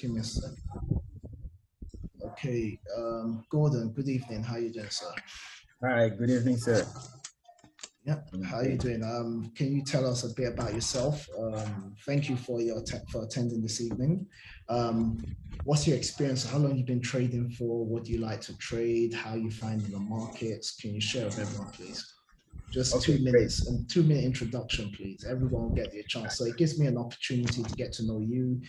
give me a sec. Okay, Gordon, good evening. How are you doing, sir? Hi, good evening, sir. Yeah, how are you doing? Can you tell us a bit about yourself? Thank you for for attending this evening. What's your experience? How long you been trading for? What do you like to trade? How you finding the markets? Can you share with everyone, please? Just Okay, 2 minutes, great. and 2-minute introduction, please. Everyone will get their chance. So it gives me an opportunity to get to know you.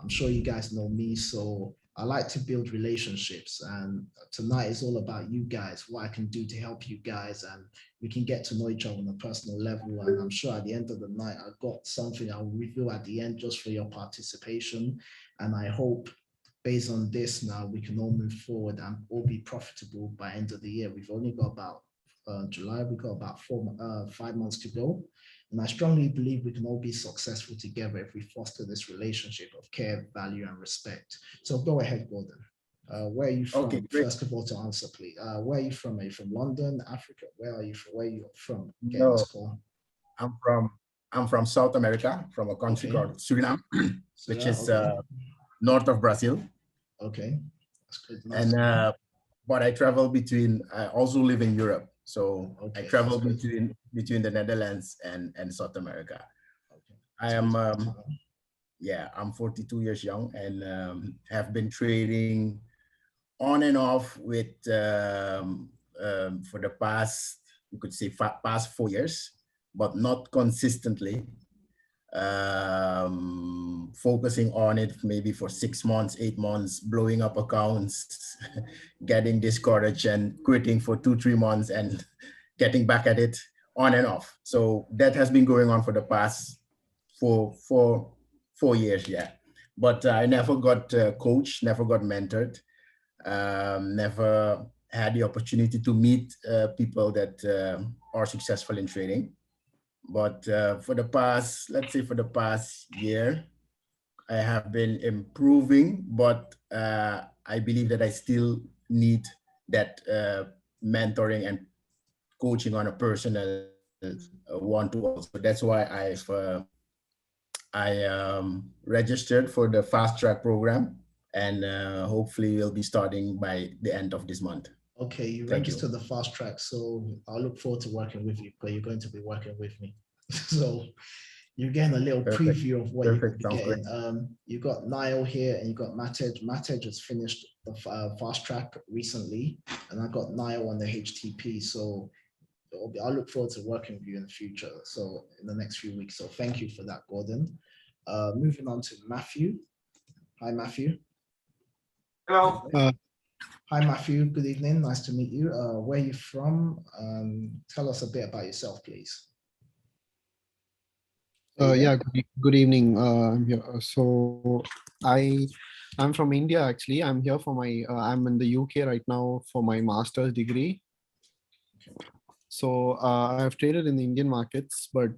I'm sure you guys know me, so I like to build relationships. And tonight is all about you guys, what I can do to help you guys, and we can get to know each other on a personal level. And I'm sure at the end of the night, I've got something I'll reveal at the end just for your participation. And I hope based on this now, we can all move forward and all be profitable by end of the year. We've only got about July, we got about 5 months to go. And I strongly believe we can all be successful together if we foster this relationship of care, value, and respect. So go ahead, Gordon. Where are you from? Okay, great. First of all, to answer, please. Where are you from? Are you from London, Africa? Where are you from? Where are you from? Getting this call. I'm from South America, from a country called Suriname, which is north of Brazil. Okay, that's good. And but I travel between. I also live in Europe, so I travel between the Netherlands and South America. Okay. I am I'm 42 years young and have been trading on and off with for the past, you could say, past 4 years, but not consistently. Focusing on it maybe for 6 months, 8 months, blowing up accounts, getting discouraged and quitting for 2-3 months and getting back at it, on and off. So that has been going on for the past four years, yeah. But I never got coached, never got mentored, never had the opportunity to meet people that are successful in trading. But for the past, let's say for the past year, I have been improving, but I believe that I still need that mentoring and coaching on a personal one-to-one. So that's why I registered for the fast track program, and hopefully we'll be starting by the end of this month. Okay, you registered the fast track, so I look forward to working with you, because you're going to be working with me. So you're getting a little preview of what you're going to be getting. You got Niall here and you got Matej. Matej has finished the fast track recently, and I got Niall on the HTP. So I look forward to working with you in the future. So in the next few weeks. So thank you for that, Gordon. Moving on to Matthew. Hi, Matthew. Hello. Hi, Matthew. Good evening. Nice to meet you. Where are you from? Tell us a bit about yourself, please. Yeah, good evening. So I'm from India, actually. I'm here for my, I'm in the UK right now for my master's degree. So I've traded in the Indian markets, but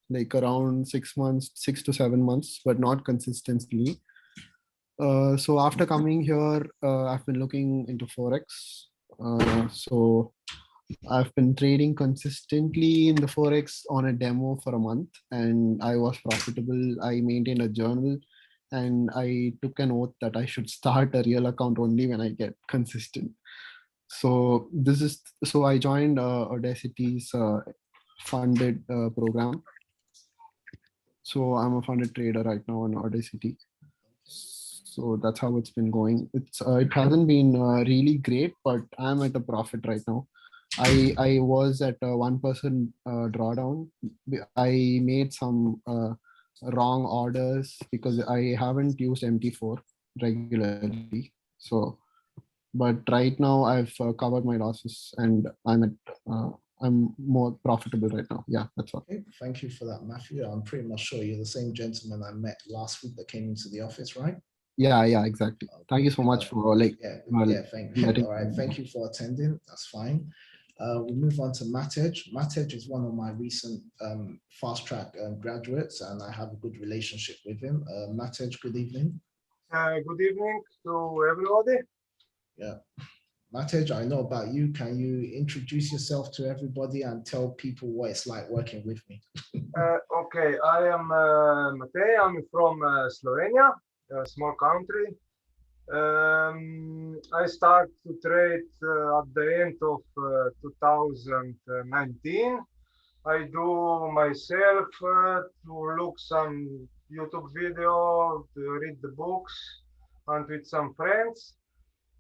like around 6 months, 6 to 7 months, but not consistently. So after coming here, I've been looking into Forex. So I've been trading consistently in the Forex on a demo for a month, and I was profitable. I maintained a journal, and I took an oath that I should start a real account only when I get consistent. So I joined AudaCity's funded program. So I'm a funded trader right now on AudaCity. So that's how it's been going. It hasn't been really great, but I'm at a profit right now. I was at a 1% drawdown. I made some wrong orders because I haven't used MT4 regularly. So, but right now I've covered my losses and I'm more profitable right now. Yeah, that's all. Okay, thank you for that, Matthew. I'm pretty much sure you're the same gentleman I met last week that came into the office, right? Yeah, exactly. Thank you so much for thank you. All right, thank you for attending. That's fine. We move on to Matej. Matej is one of my recent fast track graduates, and I have a good relationship with him. Matej, good evening. Good evening to everybody. Yeah. Matej, I know about you. Can you introduce yourself to everybody and tell people what it's like working with me? Okay, I am Matej. I'm from Slovenia. a small country. I start to trade at the end of 2019. I do myself to look some YouTube video, to read the books, and with some friends.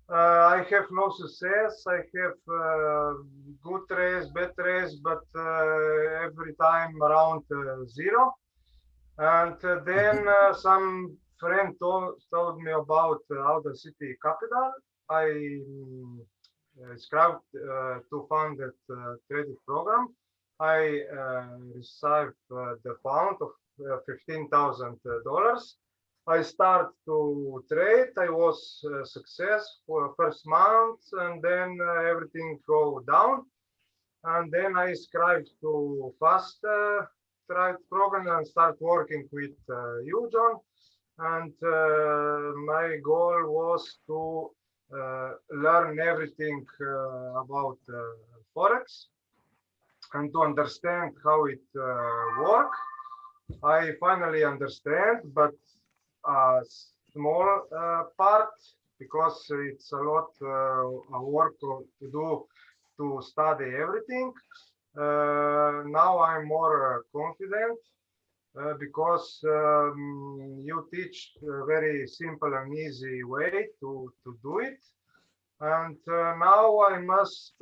I have no success. I have good trades, bad trades, but every time around zero. And then some friend told me about AudaCity Capital. I subscribed to fund that credit program. I received the fund of $15,000. I start to trade. I was success for first month, and then everything go down. And then I subscribed to fast trade program and start working with you, John. And my goal was to learn everything about Forex and to understand how it works. I finally understand, but a small part, because it's a lot of work to do to study everything. Now I'm more confident because you teach a very simple and easy way to do it. And now I must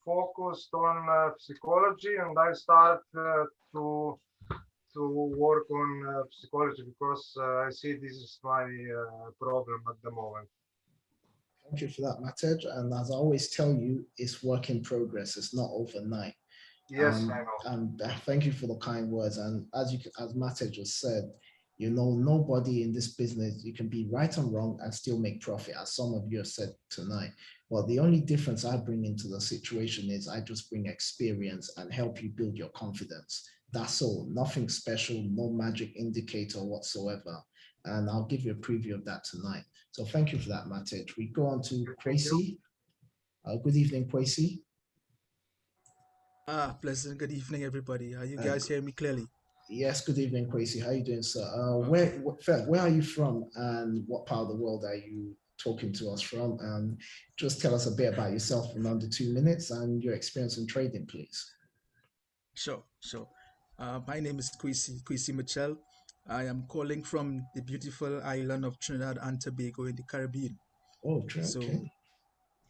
focus on psychology, and I start to work on psychology because I see this is my problem at the moment. Thank you for that, Matej. And as I always tell you, it's work in progress. It's not overnight. Yes, I know. And thank you for the kind words. And as Matej just said, you know, nobody in this business, you can be right and wrong and still make profit, as some of you have said tonight. Well, the only difference I bring into the situation is I just bring experience and help you build your confidence. That's all, nothing special, no magic indicator whatsoever. And I'll give you a preview of that tonight. So thank you for that, Matej. We go on to Kwesi. Good evening, Kwesi. Pleasant good evening, everybody. Are you guys hearing me clearly? Yes, good evening, Kwesi. How are you doing, sir? Where are you from and what part of the world are you talking to us from? Just tell us a bit about yourself in under 2 minutes and your experience in trading, please. Sure. My name is Kwesi Mitchell. I am calling from the beautiful island of Trinidad and Tobago in the Caribbean. Oh, okay. So,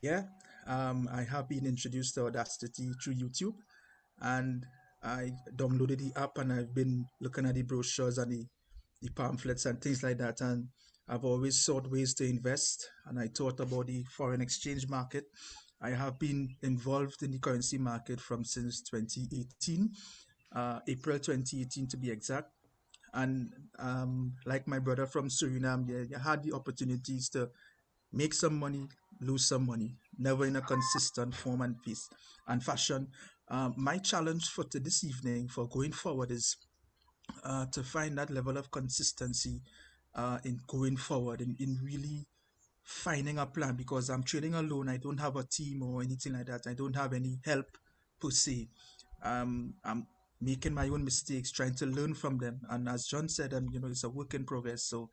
yeah, I have been introduced to AudaCity through YouTube, and I downloaded the app and I've been looking at the brochures and the pamphlets and things like that. And I've always sought ways to invest, and I thought about the foreign exchange market. I have been involved in the currency market since 2018, April 2018 to be exact. And like my brother from Suriname, you had the opportunities to make some money, lose some money, never in a consistent form and pace and fashion. My challenge for this evening for going forward is to find that level of consistency in going forward, in really finding a plan, because I'm trading alone. I don't have a team or anything like that. I don't have any help per se. I'm making my own mistakes, trying to learn from them. And as John said, it's a work in progress. So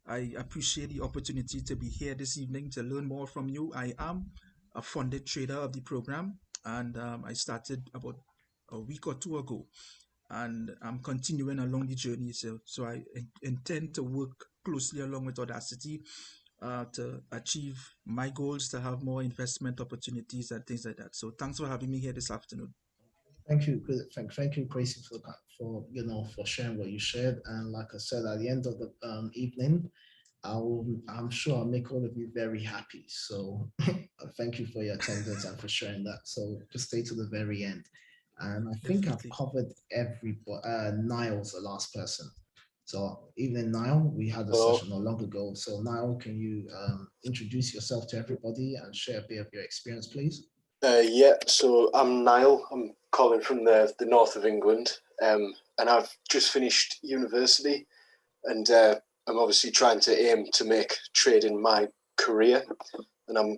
I appreciate the opportunity to be here this evening to learn more from you. I am a funded trader of the program, and I started about a week or two ago, and I'm continuing along the journey. So I intend to work closely along with AudaCity to achieve my goals, to have more investment opportunities and things like that. So thanks for having me here this afternoon. Thank you, Kwesi, for sharing what you shared. And like I said, at the end of the evening, I'm sure I'll make all of you very happy. So thank you for your attendance and for sharing that. So just stay to the very end. And I think I've covered everybody. Niall's the last person. So evening, Niall, we had a session not long ago. So Niall, can you introduce yourself to everybody and share a bit of your experience, please? Yeah, so I'm Niall. I'm calling from the north of England, and I've just finished university, and I'm obviously trying to aim to make trading my career. And I'm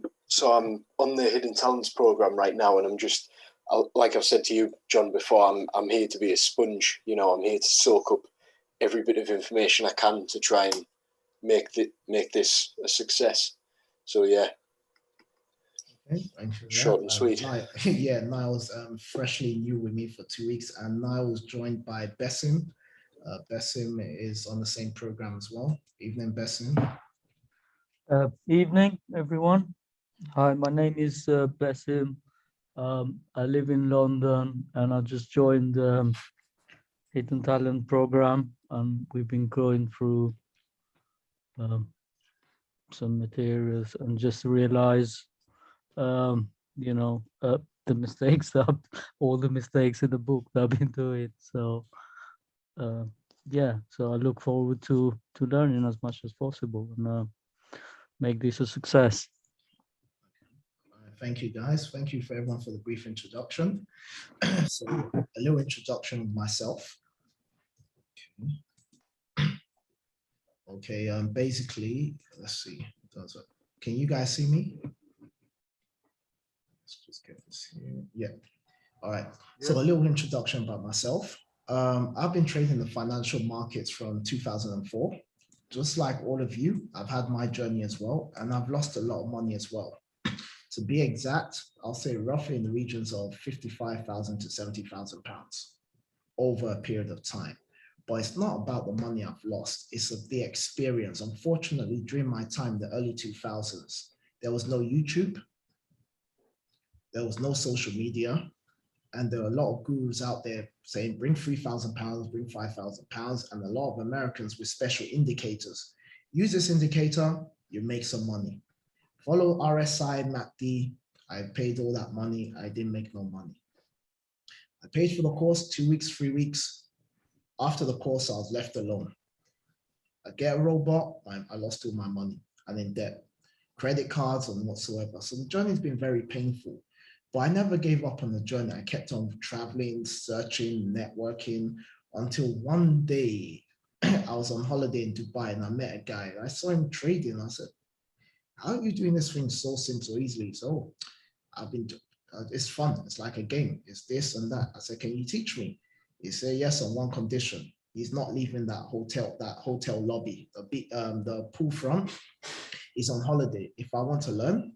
on the Hidden Talents program right now, and I'm just, like I've said to you, John, before, I'm here to be a sponge. I'm here to soak up every bit of information I can to try and make this a success. So yeah. Okay, thank you for Short that. and sweet. Yeah, Niall's freshly new with me for 2 weeks, and Niall was joined by Bessim. Bessim is on the same program as well. Evening, Bessim. Evening, everyone. Hi, my name is Bessim. I live in London, and I just joined the Hidden Talent program, and we've been going through some materials and just realize, you know, the mistakes all the mistakes in the book that I've been doing. So, yeah. So I look forward to learning as much as possible and make this a success. Thank you, guys. Thank you for everyone for the brief introduction. So a little introduction of myself. Okay, basically, let's see. Can you guys see me? Let's just get this here. Yeah. All right. So a little introduction about myself. I've been trading the financial markets from 2004. Just like all of you, I've had my journey as well, and I've lost a lot of money as well. To be exact, I'll say roughly in the regions of 55,000 to 70,000 pounds over a period of time. But it's not about the money I've lost, it's of the experience. Unfortunately, during my time in the early 2000s, there was no YouTube, there was no social media, and there are a lot of gurus out there saying, bring 3,000 pounds, bring 5,000 pounds, and a lot of Americans with special indicators. Use this indicator, you make some money. Follow RSI, MACD. I paid all that money. I didn't make no money. I paid for the course 2 weeks, 3 weeks. After the course, I was left alone. I get a robot, I lost all my money. I'm in debt, credit cards and whatsoever. So the journey's been very painful, but I never gave up on the journey. I kept on traveling, searching, networking until one day I was on holiday in Dubai and I met a guy. I saw him trading. I said, how are you doing this thing so simple, so easily? So I've been, it's fun. It's like a game. It's this and that. I said, can you teach me? He said, yes, on one condition. He's not leaving that hotel lobby, the pool front. He's on holiday. If I want to learn,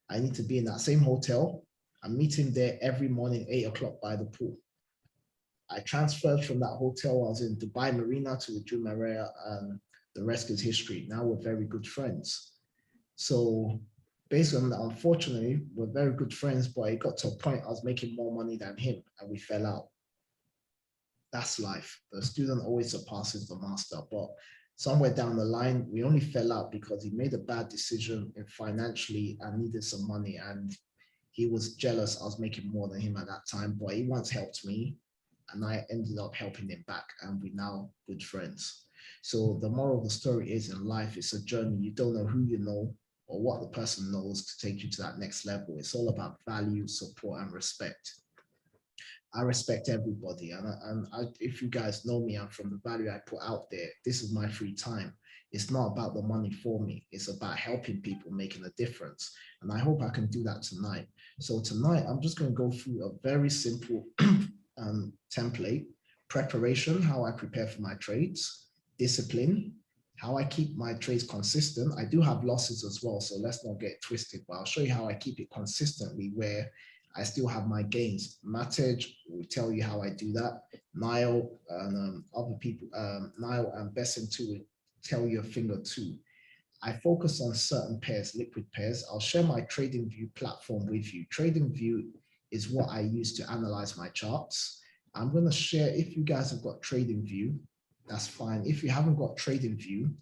I need to be in that same hotel. I'm meeting there every morning, 8 o'clock by the pool. I transferred from that hotel. I was in Dubai Marina to the Jumeirah, and the rest is history. Now we're very good friends. So based on that, unfortunately, we're very good friends, but it got to a point I was making more money than him and we fell out. That's life. The student always surpasses the master, but somewhere down the line, we only fell out because he made a bad decision financially and needed some money, and he was jealous I was making more than him at that time, but he once helped me and I ended up helping him back, and we're now good friends. So the moral of the story is, in life, it's a journey. You don't know who you know or what the person knows to take you to that next level. It's all about value, support, and respect. I respect everybody, and if you guys know me, I'm from the value I put out there. This is my free time. It's not about the money for me. It's about helping people, making a difference. And I hope I can do that tonight. So tonight, I'm just going to go through a very simple template: preparation, how I prepare for my trades; discipline, how I keep my trades consistent. I do have losses as well, so let's not get twisted, but I'll show you how I keep it consistently where I still have my gains. Matej will tell you how I do that. Niall and other people, Niall and Besson too, will tell you a thing or two. I focus on certain pairs, liquid pairs. I'll share my TradingView platform with you. TradingView is what I use to analyze my charts. I'm going to share, if you guys have got TradingView, that's fine. If you haven't got TradingView,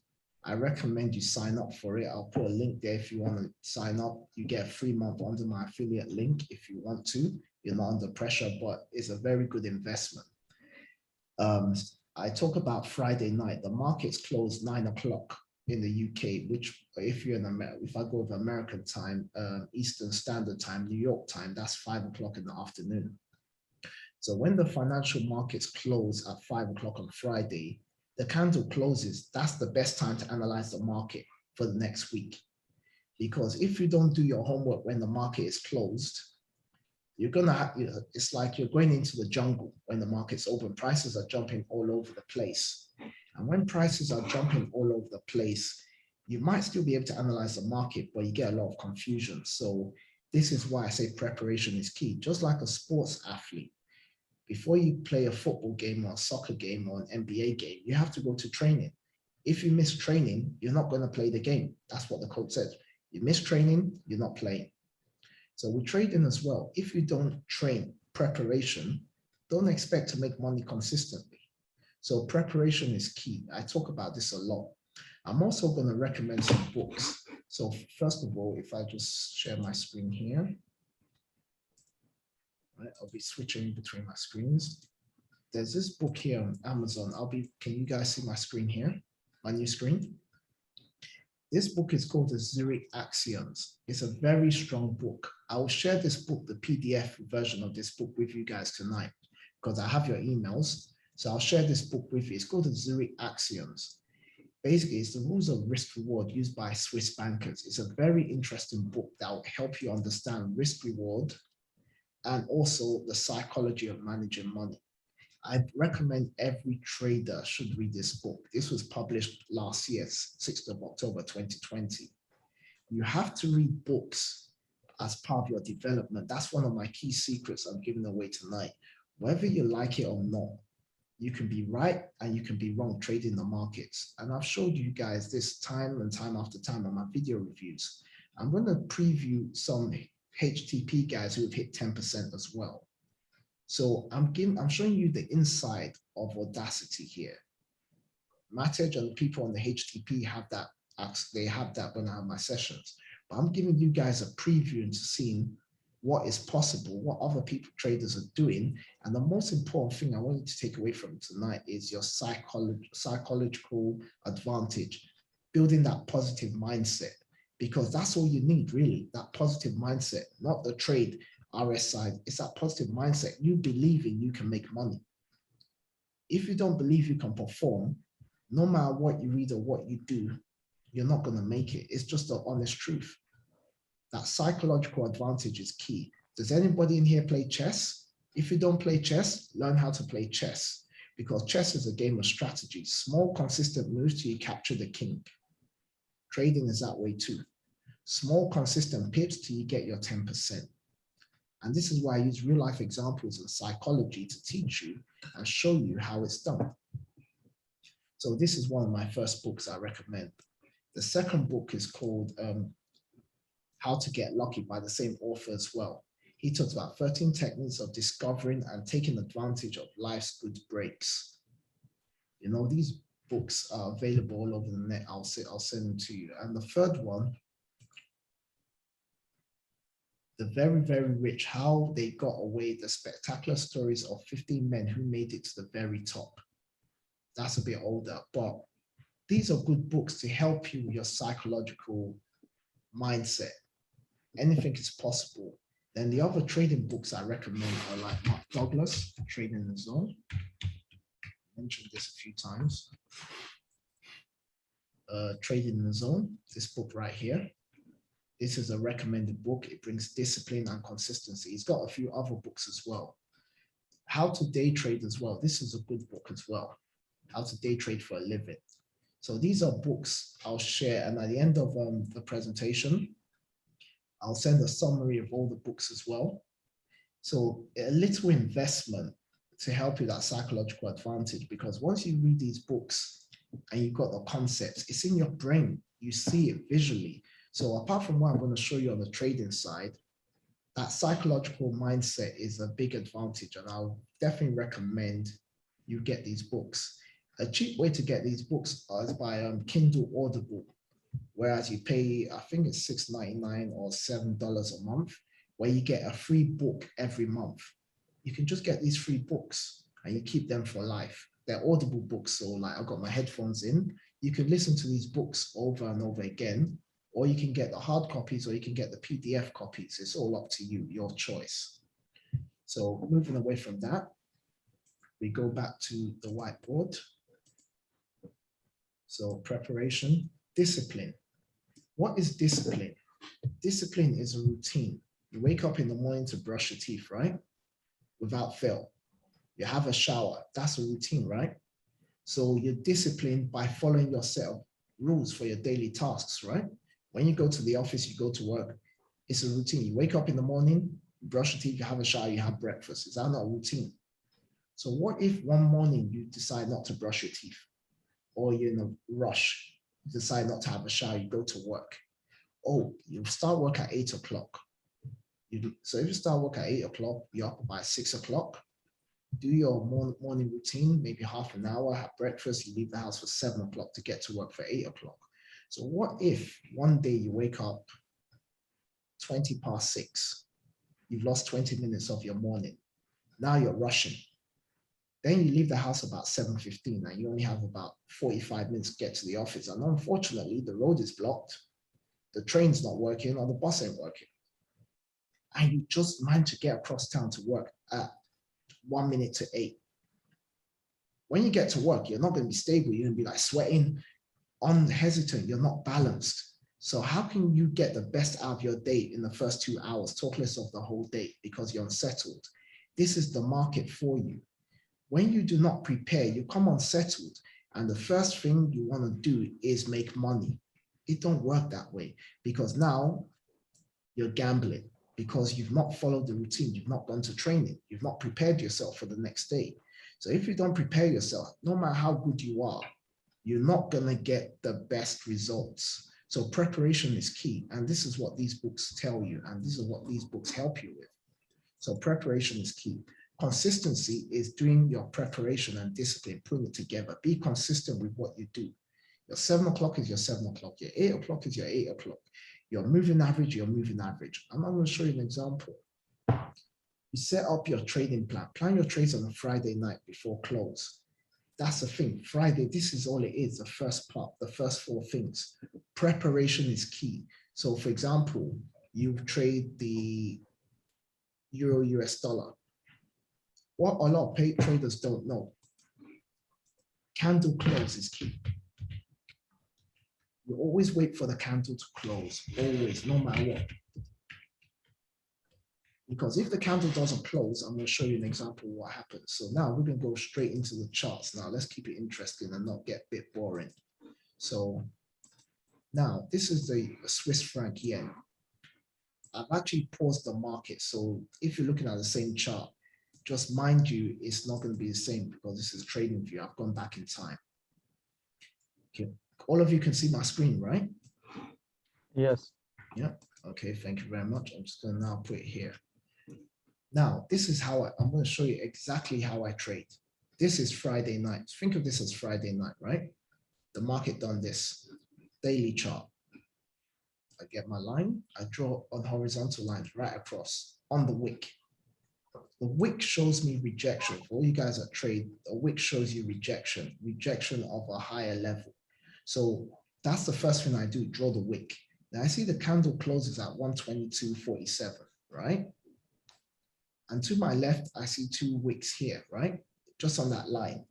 I recommend you sign up for it. I'll put a link there if you want to sign up. You get a free month under my affiliate link if you want to. You're not under pressure, but it's a very good investment. I talk about Friday night. The markets closed 9 o'clock in the UK, which if you're in America, if I go with American time, Eastern Standard Time, New York time, that's 5 o'clock in the afternoon. So when the financial markets close at 5 o'clock on Friday, the candle closes, that's the best time to analyze the market for the next week. Because if you don't do your homework when the market is closed, you're gonna have, it's like you're going into the jungle when the market's open. Prices are jumping all over the place. And when prices are jumping all over the place, You might still be able to analyze the market, but you get a lot of confusion. So this is why I say preparation is key. Just like a sports athlete, before you play a football game or a soccer game or an NBA game, you have to go to training. If you miss training, you're not going to play the game. That's what the coach says. You miss training, you're not playing. So with trading as well, if you don't train preparation, don't expect to make money consistently. So preparation is key. I talk about this a lot. I'm also going to recommend some books. So first of all, if I just share my screen here, right, I'll be switching between my screens. There's this book here on Amazon. Can you guys see my screen here? My new screen? This book is called the Zurich Axioms. It's a very strong book. I will share this book, the PDF version of this book with you guys tonight, because I have your emails. So I'll share this book with you. It's called the Zurich Axioms. Basically, it's the rules of risk reward used by Swiss bankers. It's a very interesting book that will help you understand risk reward and also the psychology of managing money. I recommend every trader should read this book. This was published last year, 6th of October, 2020. You have to read books as part of your development. That's one of my key secrets I'm giving away tonight. Whether you like it or not, you can be right and you can be wrong trading the markets. And I've showed you guys this time and time after time on my video reviews. I'm going to preview some HTP guys who have hit 10% as well. So I'm showing you the inside of AudaCity here. Matej and people on the HTP have that. They have that when I have my sessions. But I'm giving you guys a preview into seeing what is possible, what other people, traders are doing. And the most important thing I want you to take away from tonight is your psychological advantage, building that positive mindset, because that's all you need really, that positive mindset, not the trade RS side. It's that positive mindset. You believe in you can make money. If you don't believe you can perform, no matter what you read or what you do, you're not going to make it. It's just the honest truth. That psychological advantage is key. Does anybody in here play chess? If you don't play chess, learn how to play chess, because chess is a game of strategy. Small, consistent moves till you capture the king. Trading is that way too. Small, consistent pips till you get your 10%. And this is why I use real life examples and psychology to teach you and show you how it's done. So this is one of my first books I recommend. The second book is called How to Get Lucky by the same author as well. He talks about 13 techniques of discovering and taking advantage of life's good breaks. You know, these books are available all over the net. I'll send them to you. And the third one, The Very, Very Rich, How They Got Away, the Spectacular Stories of 15 Men Who Made It to the Very Top. That's a bit older, but these are good books to help you with your psychological mindset. Anything is possible. Then the other trading books I recommend are like Mark Douglas, Trading in the Zone. I mentioned this a few times. Trading in the Zone, this book right here. This is a recommended book. It brings discipline and consistency. He's got a few other books as well. How to Day Trade as well. This is a good book as well. How to Day Trade for a Living. So these are books I'll share. And at the end of the presentation, I'll send a summary of all the books as well. So a little investment to help you that psychological advantage, because once you read these books and you've got the concepts, it's in your brain. You see it visually. So apart from what I'm going to show you on the trading side, that psychological mindset is a big advantage. And I'll definitely recommend you get these books. A cheap way to get these books is by Kindle Audible, whereas you pay, I think it's $6.99 or $7 a month, where you get a free book every month. You can just get these free books and you keep them for life. They're Audible books, so like I've got my headphones in. You can listen to these books over and over again, or you can get the hard copies, or you can get the PDF copies. It's all up to you, your choice. So moving away from that, we go back to the whiteboard. So preparation, discipline. What is discipline? Discipline is a routine. You wake up in the morning to brush your teeth, right? Without fail. You have a shower. That's a routine, right? So you're disciplined by following your set of rules for your daily tasks, right? When you go to the office, you go to work, it's a routine. You wake up in the morning, you brush your teeth, you have a shower, you have breakfast. Is that not a routine? So what if one morning you decide not to brush your teeth, or you're in a rush, you decide not to have a shower, you go to work. Oh, you start work at 8 o'clock. So if you start work at 8 o'clock, you're up by 6 o'clock, do your morning routine, maybe half an hour, have breakfast, you leave the house for 7 o'clock to get to work for 8 o'clock. So what if one day you wake up 20 past 6, you've lost 20 minutes of your morning, now you're rushing. Then you leave the house about 7:15 and you only have about 45 minutes to get to the office. And unfortunately, the road is blocked, the train's not working, or the bus ain't working. And you just managed to get across town to work at 1 minute to 8. When you get to work, you're not going to be stable. You're going to be like sweating, unhesitant. You're not balanced. So how can you get the best out of your day in the first 2 hours, talk less of the whole day, because you're unsettled? This is the market for you. When you do not prepare, you come unsettled, and the first thing you want to do is make money. It don't work that way, because now you're gambling, because you've not followed the routine, you've not gone to training, you've not prepared yourself for the next day. So if you don't prepare yourself, no matter how good you are, you're not going to get the best results. So preparation is key, and this is what these books tell you, and this is what these books help you with. So preparation is key. Consistency is doing your preparation and discipline, putting it together. Be consistent with what you do. Your 7 o'clock is your 7 o'clock. Your 8 o'clock is your 8 o'clock. Your moving average, your moving average. I'm going to show you an example. You set up your trading plan. Plan your trades on a Friday night before close. That's the thing. Friday, this is all it is, the first part, the first 4 things. Preparation is key. So for example, you trade the Euro US dollar. What a lot of traders don't know, candle close is key. You always wait for the candle to close, always, no matter what. Because if the candle doesn't close, I'm going to show you an example of what happens. So now we're going to go straight into the charts. Now let's keep it interesting and not get a bit boring. So now this is the Swiss franc yen. I've actually paused the market. So if you're looking at the same chart, just mind you, it's not going to be the same because this is trading view. I've gone back in time. Okay, all of you can see my screen, right? Yes. Yeah. Okay, thank you very much. I'm just going to now put it here. Now, this is how I'm going to show you exactly how I trade. This is Friday night. Think of this as Friday night, right? The market done this daily chart. I get my line. I draw on horizontal lines right across on the wick. The wick shows me rejection. For all you guys that trade, the wick shows you rejection of a higher level. So that's the first thing I do, draw the wick. Now I see the candle closes at 122.47, right? And to my left, I see 2 wicks here, right? Just on that line.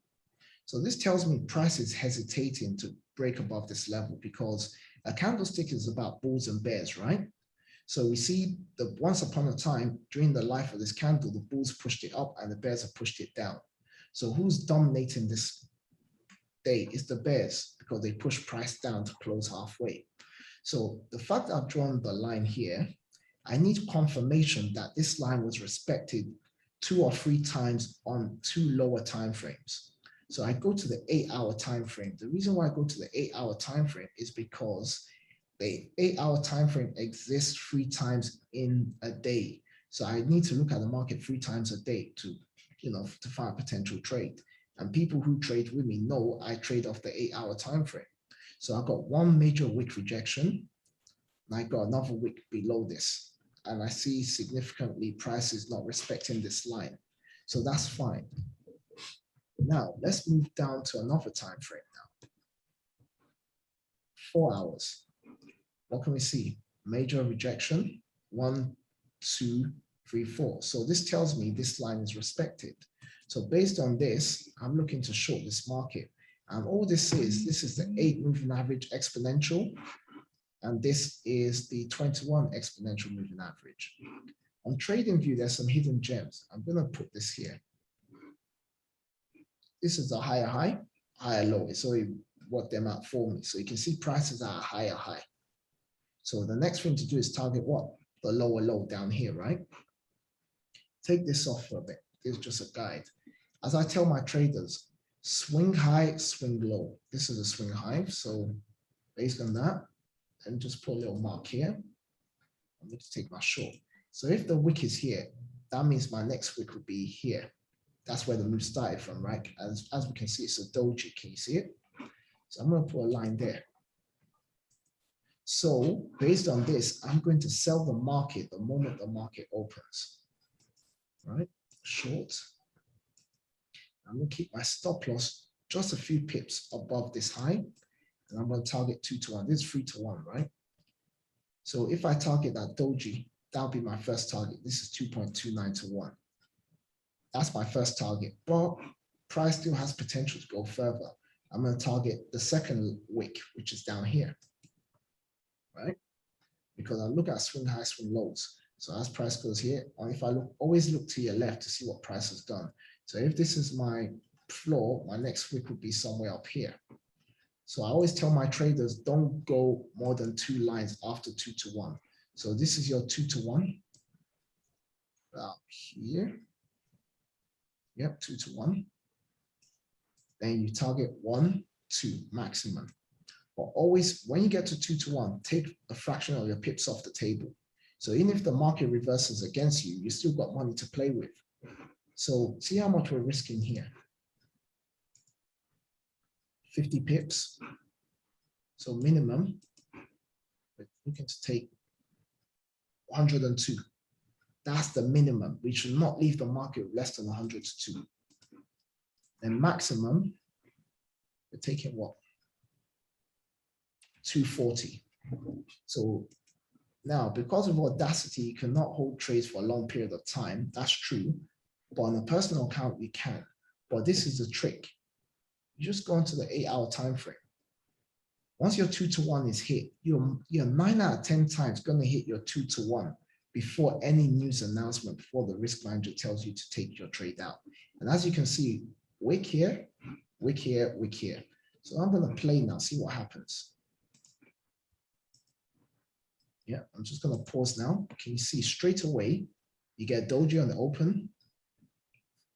So this tells me price is hesitating to break above this level because a candlestick is about bulls and bears, right? So we see that once upon a time, during the life of this candle, the bulls pushed it up and the bears have pushed it down. So who's dominating this day? Is the bears, because they push price down to close halfway. So the fact that I've drawn the line here, I need confirmation that this line was respected 2 or 3 times on 2 lower time frames. So I go to the 8-hour time frame. The reason why I go to the 8-hour time frame is because the 8-hour time frame exists 3 times in a day. So I need to look at the market 3 times a day to, to find a potential trade. And people who trade with me know I trade off the 8-hour time frame. So I got one major wick rejection, and I got another wick below this. And I see significantly price is not respecting this line. So that's fine. Now let's move down to another time frame now. 4 hours. What can we see? Major rejection, 1, 2, 3, 4. So this tells me this line is respected. So based on this, I'm looking to short this market. And all this is the 8 moving average exponential. And this is the 21 exponential moving average. On TradingView, there's some hidden gems. I'm going to put this here. This is a higher high, higher low. It's already work them out for me. So you can see prices are a higher high. So the next thing to do is target what? The lower low down here, right? Take this off for a bit. This is just a guide. As I tell my traders, swing high, swing low. This is a swing high. So based on that, and just put a little mark here. I'm going to take my short. So if the wick is here, that means my next wick would be here. That's where the move started from, right? As we can see, it's a doji. Can you see it? So I'm going to put a line there. So based on this, I'm going to sell the market the moment the market opens, right? Short. I'm going to keep my stop loss just a few pips above this high. And I'm going to target 2 to 1. This is 3 to 1, right? So if I target that doji, that'll be my first target. This is 2.29 to 1. That's my first target, but price still has potential to go further. I'm going to target the second wick, which is down here, right? Because I look at swing high, swing lows. So as price goes here, or if I look, always look to your left to see what price has done. So if this is my floor, my next wick would be somewhere up here. So I always tell my traders, don't go more than 2 lines after 2 to 1. So this is your 2 to 1. About here. Yep, 2 to 1. Then you target 1, 2 maximum. But always, when you get to 2 to 1, take a fraction of your pips off the table. So even if the market reverses against you, you still got money to play with. So see how much we're risking here. 50 pips. So minimum, we're looking to take 102. That's the minimum. We should not leave the market less than 102. And maximum, we're taking what? 240. So now, because of AudaCity, you cannot hold trades for a long period of time. That's true. But on a personal account, we can. But this is the trick. You just go into the 8-hour time frame. Once your 2 to 1 is hit, you're 9 out of 10 times going to hit your 2 to 1 before any news announcement, before the risk manager tells you to take your trade out. And as you can see, wick here, wick here, wick here. So I'm going to play now, see what happens. Yeah, I'm just going to pause now. Can you see straight away, you get doji on the open.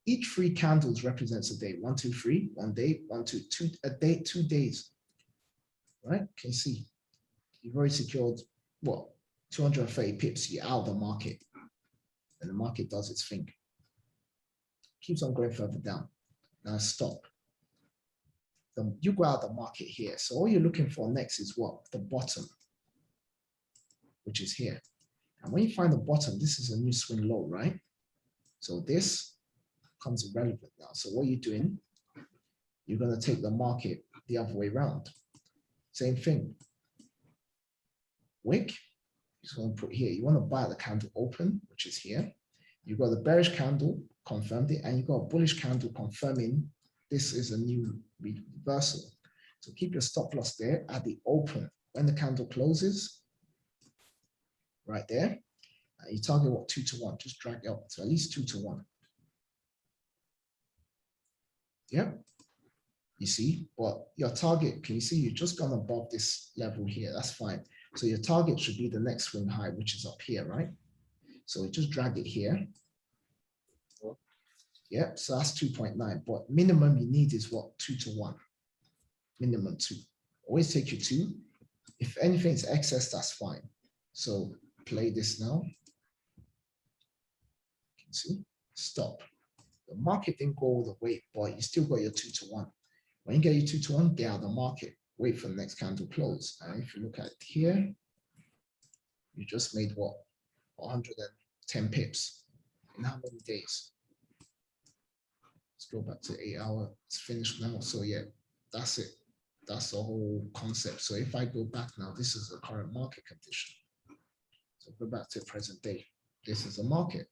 Each 3 candles represents a day. 1, 2, 3, 1 day, 1, 2, 2, a day, 2 days. Right? Can you see? You've already secured what? 230 pips. You're out of the market. And the market does its thing. Keeps on going further down. Now stop. You go out of the market here. So all you're looking for next is what? The bottom, which is here. And when you find the bottom, this is a new swing low, right? So this becomes irrelevant now. So what you're doing, you're going to take the market the other way around. Same thing. Wick, you're going to put here. You want to buy the candle open, which is here. You've got the bearish candle, confirmed it, and you've got a bullish candle confirming this is a new reversal. So keep your stop loss there at the open. When the candle closes, right there, and you target what? 2 to 1. Just drag it up to at least 2 to 1. Yep. You see, but your target, can you see you've just gone above this level here? That's fine. So your target should be the next swing high, which is up here, right? So just drag it here. Yep, so that's 2.9. But minimum you need is what? 2 to 1. Minimum 2. Always take your 2. If anything is excess, that's fine. So play this now. You can see, stop. The market didn't go all the way, but you still got your 2 to 1. When you get your 2 to 1, get out of the market. Wait for the next candle close. And if you look at it here, you just made what? 110 pips. In how many days? Let's go back to 8 hour. It's finished now. So yeah, that's it. That's the whole concept. So if I go back now, this is the current market condition. So go back to present day. This is the market.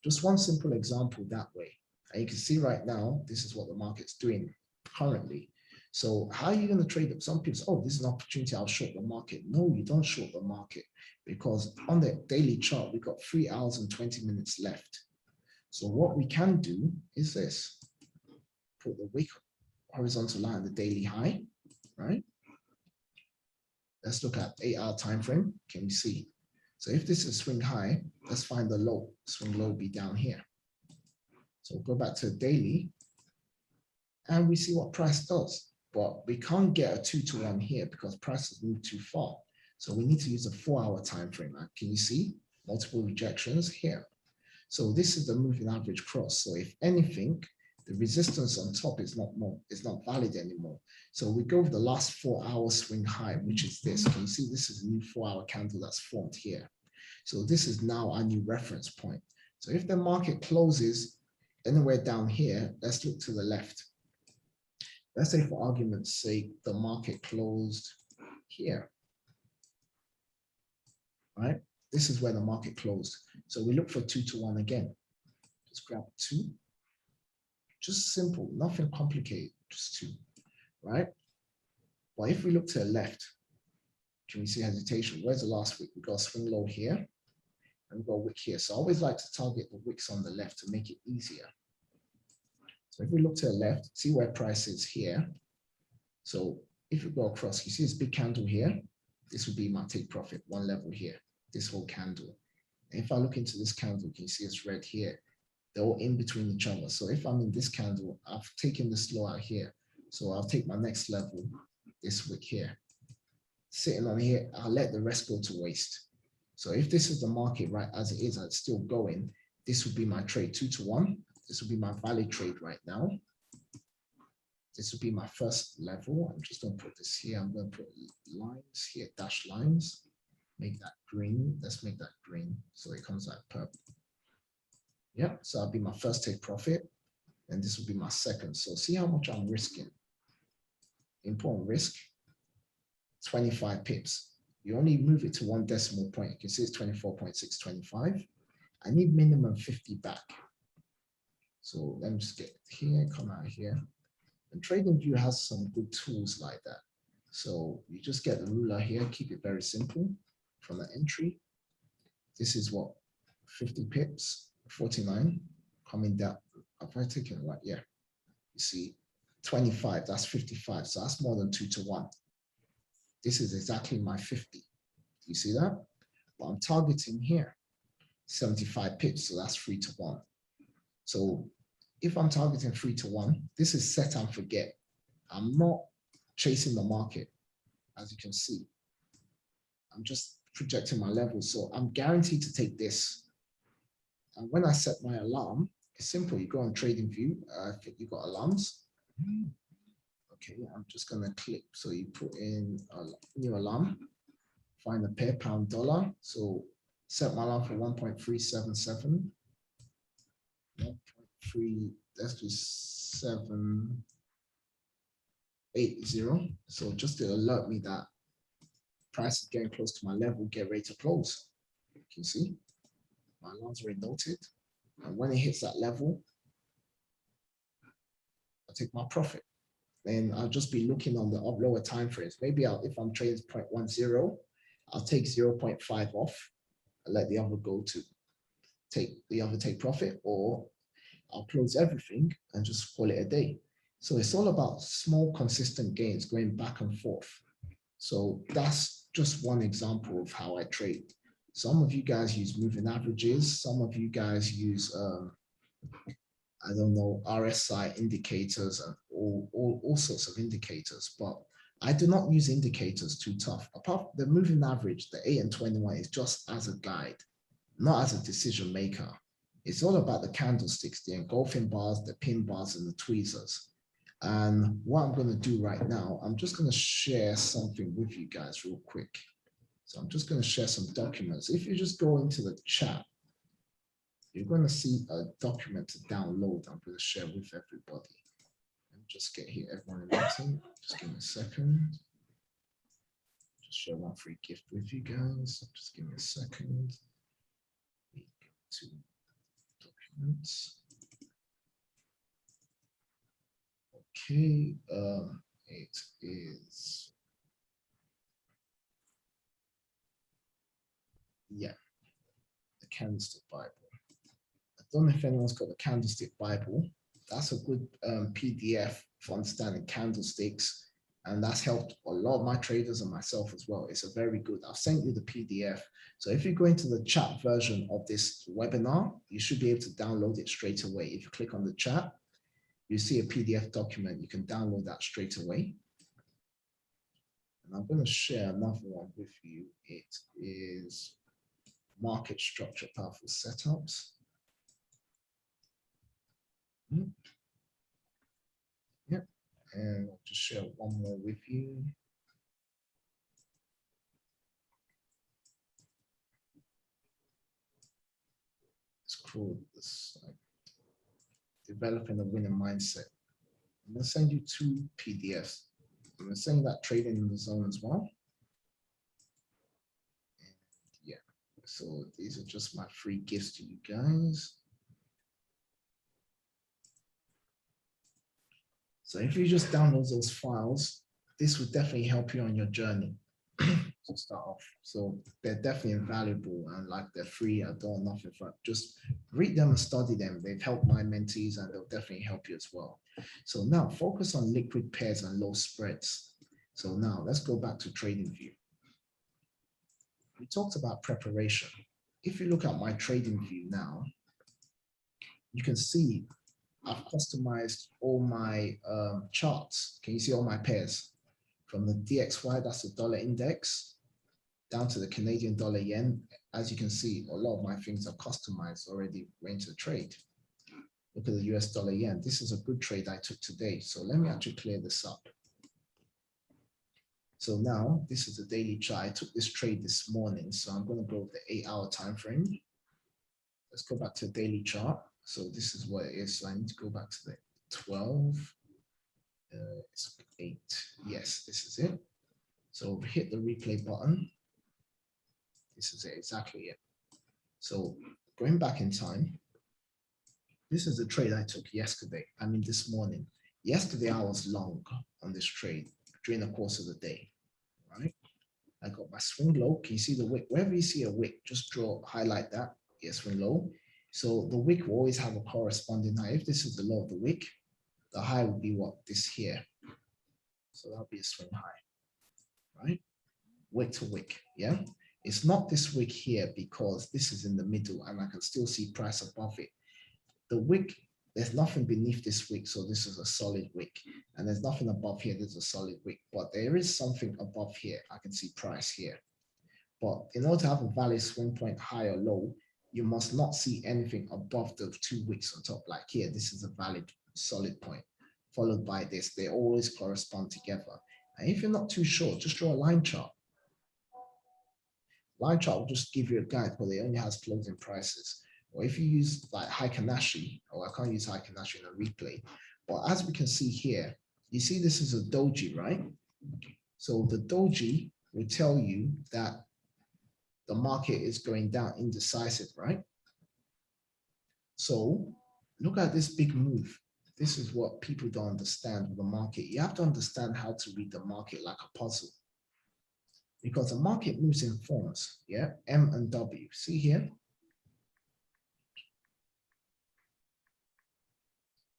Just one simple example that way. And you can see right now, this is what the market's doing currently. So how are you going to trade them? Some people say, oh, this is an opportunity, I'll short the market. No, you don't short the market, because on the daily chart, we've got 3 hours and 20 minutes left. So what we can do is this, put the wick horizontal line, the daily high, right? Let's look at 8-hour time frame. Can we see? So if this is swing high, let's find the low. Swing low will be down here. So we'll go back to daily and we see what price does. But we can't get a 2-to-1 here because price has moved too far. So we need to use a 4-hour time frame. Can you see multiple rejections here? So this is the moving average cross. So if anything, the resistance on top is not valid anymore. So we go with the last 4-hour swing high, which is this. Can you see this is a new 4-hour candle that's formed here? So this is now our new reference point. So if the market closes anywhere down here, let's look to the left. Let's say for argument's sake, the market closed here, right? This is where the market closed. So we look for 2-to-1 again. Just grab 2. Just simple, nothing complicated, just 2, right? But if we look to the left, can we see hesitation? Where's the last wick? We got a swing low here, and we got a wick here. So I always like to target the wicks on the left to make it easier. So if we look to the left, see where price is here. So if we go across, you see this big candle here, this would be my take profit, one level here, this whole candle. And if I look into this candle, can you see it's red here? They're all in between each other. So if I'm in this candle, I've taken this low out here. So I'll take my next level, this wick here. Sitting on here, I'll let the rest go to waste. So if this is the market right as it is, and it's still going, this would be my trade 2-to-1. This would be my valid trade right now. This would be my first level. I'm just going to put this here. I'm going to put lines here, dashed lines. Make that green. Let's make that green so it comes like purple. Yeah, so that'll be my first take profit. And this will be my second. So see how much I'm risking. Important risk, 25 pips. You only move it to one decimal point. You can see it's 24.625. I need minimum 50 back. So let me just get here, come out here. And TradingView has some good tools like that. So you just get the ruler here, keep it very simple from the entry. This is what, 50 pips, 49, coming down. Have I taken it right? Yeah. You see, 25, that's 55. So that's more than 2-to-1. This is exactly my 50. Do you see that? But I'm targeting here, 75 pips. So that's 3-to-1. So if I'm targeting 3-to-1, this is set and forget. I'm not chasing the market, as you can see. I'm just projecting my levels. So I'm guaranteed to take this. And when I set my alarm, it's simple. You go on TradingView. I think you got alarms. Okay, I'm just going to click. So you put in a new alarm, find a pair pound dollar. So set my alarm for 1.377. 1.3, let's do 780. So just to alert me that price is getting close to my level, get ready to close. Can you see? My alarm's already noted. And when it hits that level, I'll take my profit. Then I'll just be looking on the lower time frames. Maybe if I'm trading 0.10, I'll take 0.5 off and let the other go to take profit, or I'll close everything and just call it a day. So it's all about small, consistent gains going back and forth. So that's just one example of how I trade. Some of you guys use moving averages. Some of you guys use, I don't know, RSI indicators and all sorts of indicators. But I do not use indicators too tough. Apart from the moving average, the 8 and 21 is just as a guide, not as a decision maker. It's all about the candlesticks, the engulfing bars, the pin bars, and the tweezers. And what I'm going to do right now, I'm just going to share something with you guys real quick. So I'm just going to share some documents. If you just go into the chat, you're going to see a document to download. I'm going to share with everybody. And just get here, everyone in meeting. Just give me a second. Just share one free gift with you guys. Just give me a second. We go to documents. Okay, it is, yeah, the Candlestick Bible. I don't know if anyone's got the Candlestick Bible. That's a good PDF for understanding candlesticks. And that's helped a lot of my traders and myself as well. It's a very good, I've sent you the PDF. So if you go into the chat version of this webinar, you should be able to download it straight away. If you click on the chat, you see a PDF document, you can download that straight away. And I'm going to share another one with you. It is market structure powerful setups. Yep. And I'll just share one more with you. It's called this, developing a winning mindset. I'm going to send you 2 PDFs. I'm going to send you that trading in the zone as well. And yeah, so these are just my free gifts to you guys. So if you just download those files, this would definitely help you on your journey to start off. So they're definitely invaluable and like they're free. I don't know nothing for it. Just read them and study them. They've helped my mentees and they'll definitely help you as well. So now focus on liquid pairs and low spreads. So now let's go back to trading view. We talked about preparation. If you look at my trading view now, you can see I've customized all my charts. Can you see all my pairs? From the DXY, that's the dollar index, down to the Canadian dollar yen. As you can see, a lot of my things are customized already ready to trade. Look at the US dollar yen. This is a good trade I took today. So let me actually clear this up. So now this is the daily chart. I took this trade this morning. So I'm going to go with the 8-hour time frame. Let's go back to the daily chart. So this is what it is. So I need to go back to the 12. It's 8. Yes, this is it. So hit the replay button. This is it, exactly it. So going back in time, this is the trade I took yesterday. I mean, this morning. Yesterday, I was long on this trade during the course of the day, right? I got my swing low. Can you see the wick? Wherever you see a wick, just highlight that. Yes, swing low. So the wick will always have a corresponding high. If this is the low of the wick, the high would be what? This here. So that'll be a swing high, right? Wick to wick, yeah? It's not this wick here because this is in the middle and I can still see price above it. The wick, there's nothing beneath this wick, so this is a solid wick. And there's nothing above here, there's a solid wick. But there is something above here. I can see price here. But in order to have a valid swing point high or low, you must not see anything above the 2 wicks on top. Like here, this is a valid solid point, followed by this. They always correspond together. And if you're not too sure, just draw a line chart. Line chart will just give you a guide, but it only has closing prices. Or if you use like Heikin-Ashi, or I can't use Heikin-Ashi in a replay, but as we can see here, you see this is a doji, right? So the doji will tell you that the market is going down indecisive, right? So look at this big move. This is what people don't understand with the market. You have to understand how to read the market like a puzzle. Because the market moves in forms, yeah? M and W. See here?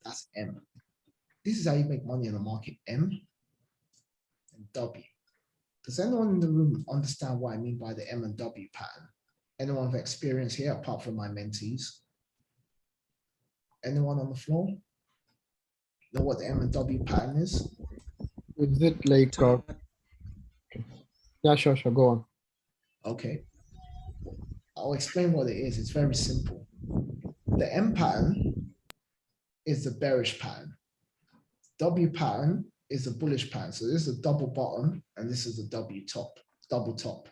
That's M. This is how you make money in the market, M and W. Does anyone in the room understand what I mean by the M and W pattern? Anyone with experience here apart from my mentees? Anyone on the floor? Know what the M and W pattern is? Is it like, yeah, sure, go on. Okay. I'll explain what it is. It's very simple. The M pattern is the bearish pattern. W pattern is the bullish pattern. So this is a double bottom and this is a W top, double top.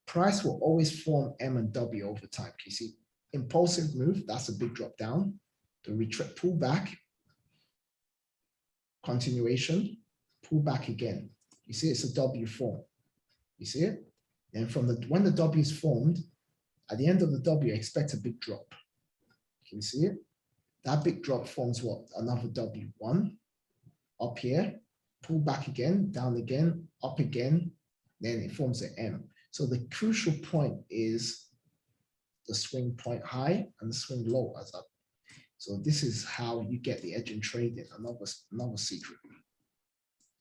Price will always form M and W over time. Can you see? Impulsive move, that's a big drop down. The retreat, pull back, continuation, pull back again. You see it's a W form. You see it? And from when the W is formed, at the end of the W, expect a big drop. Can you see it? That big drop forms what? Another W1, up here, pull back again, down again, up again, then it forms an M. So the crucial point is the swing point high and the swing low as up. So this is how you get the edge in trading. Another secret.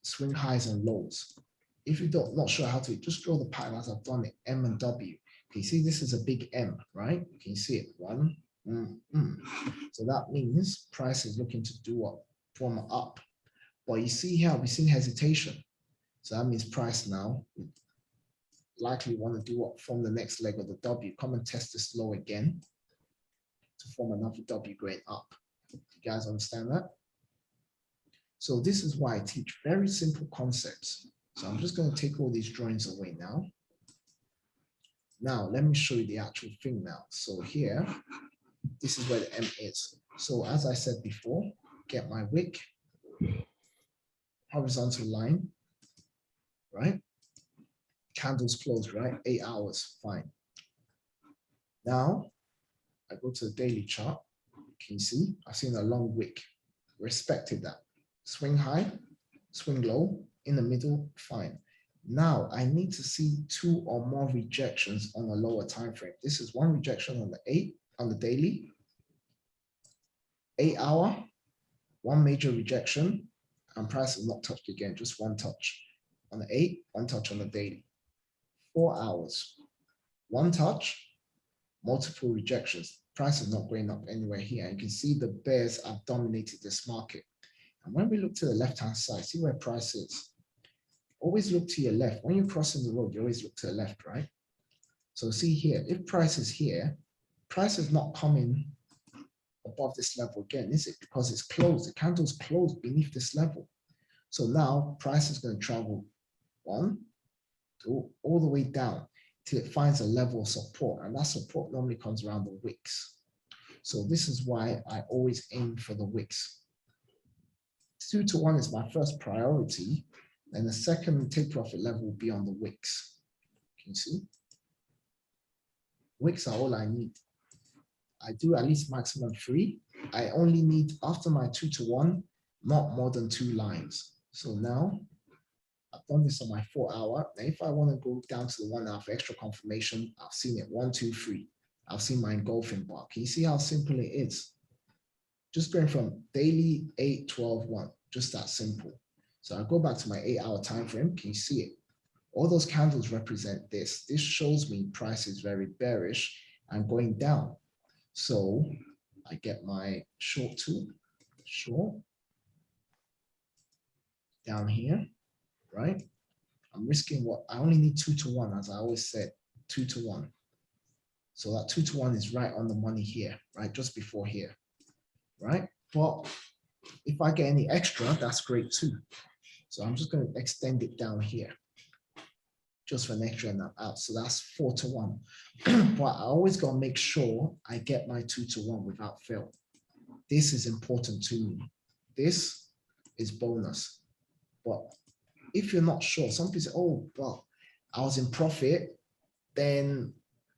Swing highs and lows. If you don't not sure how to, just draw the pattern as I've done it, M and W. Can you see this is a big M, right? Can you see it? One. So that means price is looking to do what? Form up. But you see here, we've seen hesitation. So that means price now likely want to do what? Form the next leg of the W. Come and test this low again to form another W going up. You guys understand that? So this is why I teach very simple concepts. So I'm just going to take all these drawings away now. Now, let me show you the actual thing now. So here, this is where the M is. So as I said before, get my wick, horizontal line, right? Candles closed, right? 8 hours, fine. Now, I go to the daily chart. Can you see? I've seen a long wick. Respected that. Swing high, swing low, in the middle, fine. Now, I need to see 2 or more rejections on a lower time frame. This is one rejection on the daily, 8 hour, one major rejection, and price is not touched again, just one touch. On the 8, one touch on the daily. 4 hours, one touch, multiple rejections. Price is not going up anywhere here. And you can see the bears have dominated this market. And when we look to the left-hand side, see where price is. Always look to your left. When you're crossing the road, you always look to the left, right? So see here, if price is here, price is not coming above this level again, is it? Because it's closed. The candle's closed beneath this level. So now price is going to travel 1, 2, all the way down till it finds a level of support. And that support normally comes around the wicks. So this is why I always aim for the wicks. 2 to 1 is my first priority. And the second take profit level will be on the wicks. Can you see? Wicks are all I need. I do at least maximum 3. I only need, after my 2 to 1, not more than 2 lines. So now I've done this on my 4 hour. Now, if I want to go down to the 1 hour for extra confirmation, I've seen it 1, 2, 3. I've seen my engulfing bar. Can you see how simple it is? Just going from daily 8, 12, 1, just that simple. So I go back to my 8 hour time frame. Can you see it? All those candles represent this. This shows me price is very bearish and going down. So I get my short tool, short, down here, right? I'm risking what? I only need 2 to 1, as I always said, 2 to 1. So that 2 to 1 is right on the money here, right? Just before here, right? But if I get any extra, that's great too. So I'm just going to extend it down here, just for an extra and out. So that's 4 to 1. But I always got to make sure I get my 2 to 1 without fail. This is important to me. This is bonus. But if you're not sure, some people say, oh, well, I was in profit, then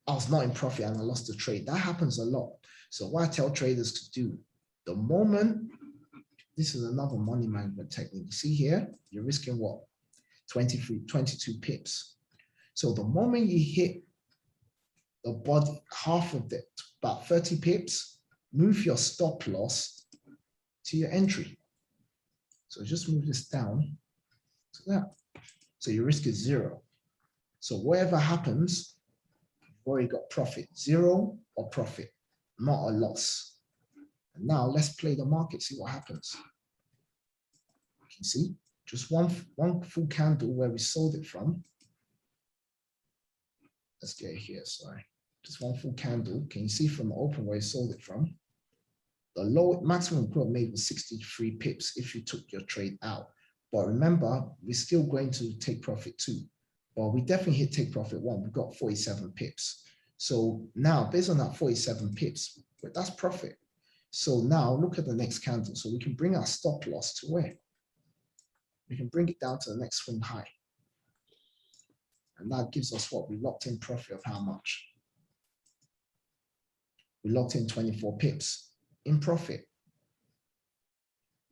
I was not in profit and I lost the trade. That happens a lot. So what I tell traders to do, the moment, this is another money management technique. See here, you're risking what? 22 pips. So the moment you hit the body, half of it, about 30 pips, move your stop loss to your entry. So just move this down to that. So your risk is 0. So whatever happens, you've already got profit, 0 or profit, not a loss. And now let's play the market, see what happens. You can see just one full candle where we sold it from. Let's get it here, sorry. Just one full candle. Can you see from the open where you sold it from? The low maximum could have made was 63 pips if you took your trade out. But remember, we're still going to take profit too. But we definitely hit take profit 1. We got 47 pips. So now, based on that 47 pips, that's profit. So now look at the next candle. So we can bring our stop loss to where? We can bring it down to the next swing high. And that gives us what? We locked in profit of how much? We locked in 24 pips in profit.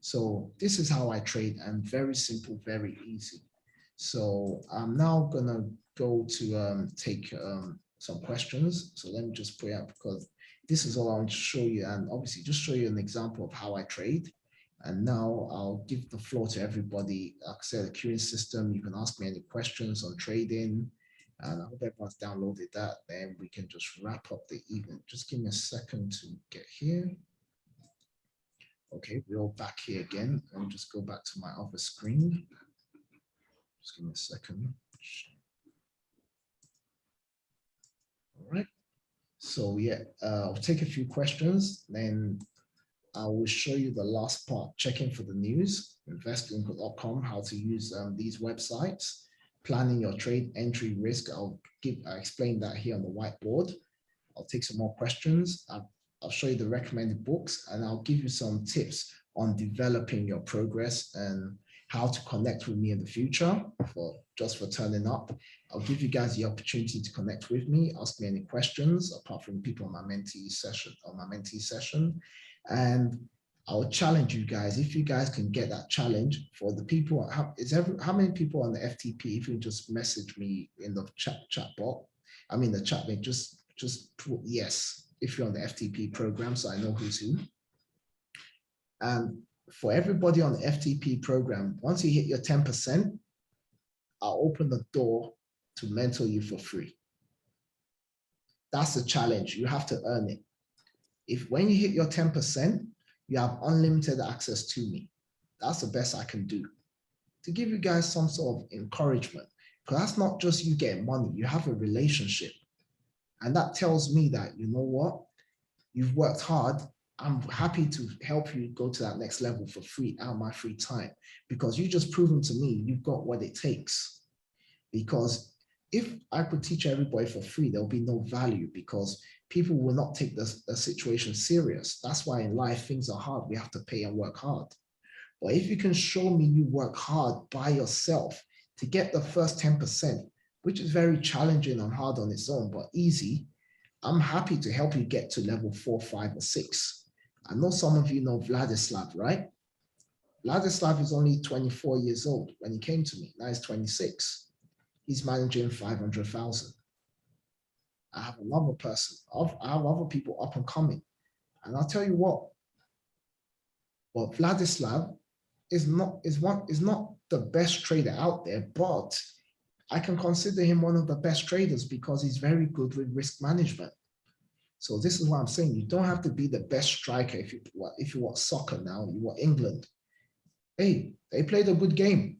So this is how I trade, and very simple, very easy. So I'm now gonna go to take some questions. So let me just put it up, because this is all I want to show you, and obviously just show you an example of how I trade. And now I'll give the floor to everybody. Like I said, the queuing system, you can ask me any questions on trading, and I hope everyone's downloaded that. Then we can just wrap up the event. Just give me a second to get here. Okay, we're all back here again. Let me just go back to my other screen. Just give me a second. All right. So yeah, I'll take a few questions, then I will show you the last part, checking for the news, investing.com, how to use these websites, planning your trade entry risk. I explain that here on the whiteboard. I'll take some more questions. I'll show you the recommended books, and I'll give you some tips on developing your progress and how to connect with me in the future for turning up. I'll give you guys the opportunity to connect with me, ask me any questions apart from people on my mentee session, and I'll challenge you guys. If you guys can get that challenge for the people, how many people on the FTP? If you just message me in the chat bot, the chat link, just put yes if you're on the FTP program, so I know who's who. And for everybody on the FTP program, once you hit your 10%, I'll open the door to mentor you for free. That's the challenge. You have to earn it. When you hit your 10%, you have unlimited access to me. That's the best I can do to give you guys some sort of encouragement, because that's not just you getting money. You have a relationship. And that tells me that, you know what, you've worked hard. I'm happy to help you go to that next level for free out of my free time, because you just proven to me you've got what it takes. Because if I could teach everybody for free, there'll be no value, because people will not take the situation serious. That's why in life, things are hard. We have to pay and work hard. But if you can show me you work hard by yourself to get the first 10%, which is very challenging and hard on its own, but easy, I'm happy to help you get to level 4, 5, or 6. I know some of you know Vladislav, right? Vladislav is only 24 years old when he came to me. Now he's 26. He's managing 500,000. I have another person. I have other people up and coming. And I'll tell you what, but Vladislav is not the best trader out there, but I can consider him one of the best traders because he's very good with risk management. So this is what I'm saying. You don't have to be the best striker if you want soccer now, you want England. Hey, they played a good game,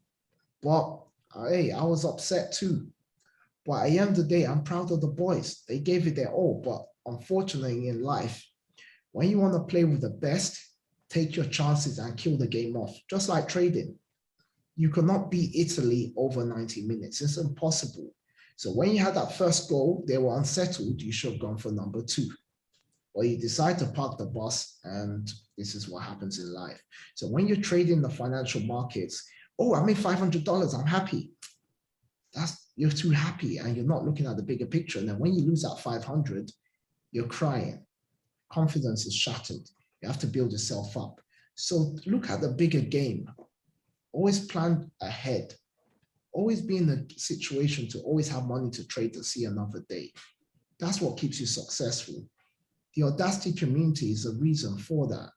but hey, I was upset too. But at the end of the day, I'm proud of the boys. They gave it their all. But unfortunately in life, when you want to play with the best, take your chances and kill the game off. Just like trading. You cannot beat Italy over 90 minutes. It's impossible. So when you had that first goal, they were unsettled. You should have gone for number 2. Or you decide to park the bus, and this is what happens in life. So when you're trading the financial markets, oh, I made $500, I'm happy. You're too happy and you're not looking at the bigger picture. And then when you lose that 500, you're crying. Confidence is shattered. You have to build yourself up. So look at the bigger game. Always plan ahead. Always be in a situation to always have money to trade to see another day. That's what keeps you successful. The AudaCity community is a reason for that.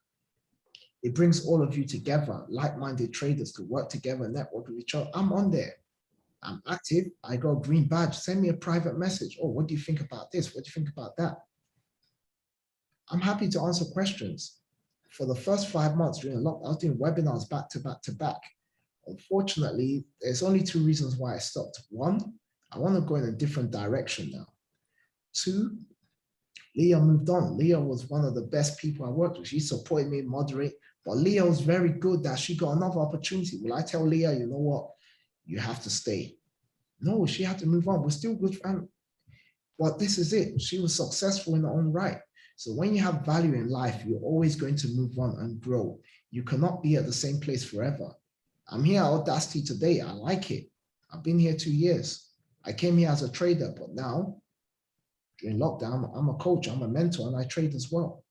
It brings all of you together, like-minded traders to work together, network with each other. I'm on there. I'm active. I got a green badge. Send me a private message. Oh, what do you think about this? What do you think about that? I'm happy to answer questions. For the first 5 months during lockdown, I was doing webinars back to back to back. Unfortunately, there's only 2 reasons why I stopped. 1, I want to go in a different direction now. 2, Leah moved on. Leah was one of the best people I worked with. She supported me, moderate, but Leah was very good that she got another opportunity. Will I tell Leah, you know what? You have to stay. No, she had to move on. We're still good friends. But this is it. She was successful in her own right. So when you have value in life, you're always going to move on and grow. You cannot be at the same place forever. I'm here at AudaCity today. I like it. I've been here 2 years. I came here as a trader, but now during lockdown, I'm a coach, I'm a mentor, and I trade as well.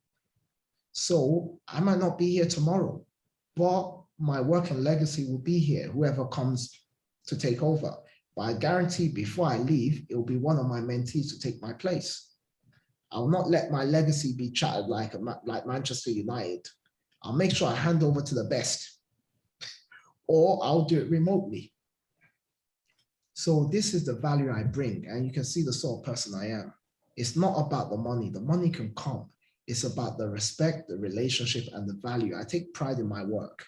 So I might not be here tomorrow, but my work and legacy will be here, whoever comes to take over. But I guarantee before I leave, it will be one of my mentees to take my place. I'll not let my legacy be chatted like Manchester United. I'll make sure I hand over to the best, or I'll do it remotely. So this is the value I bring, and you can see the sort of person I am. It's not about the money. The money can come. It's about the respect, the relationship, and the value. I take pride in my work.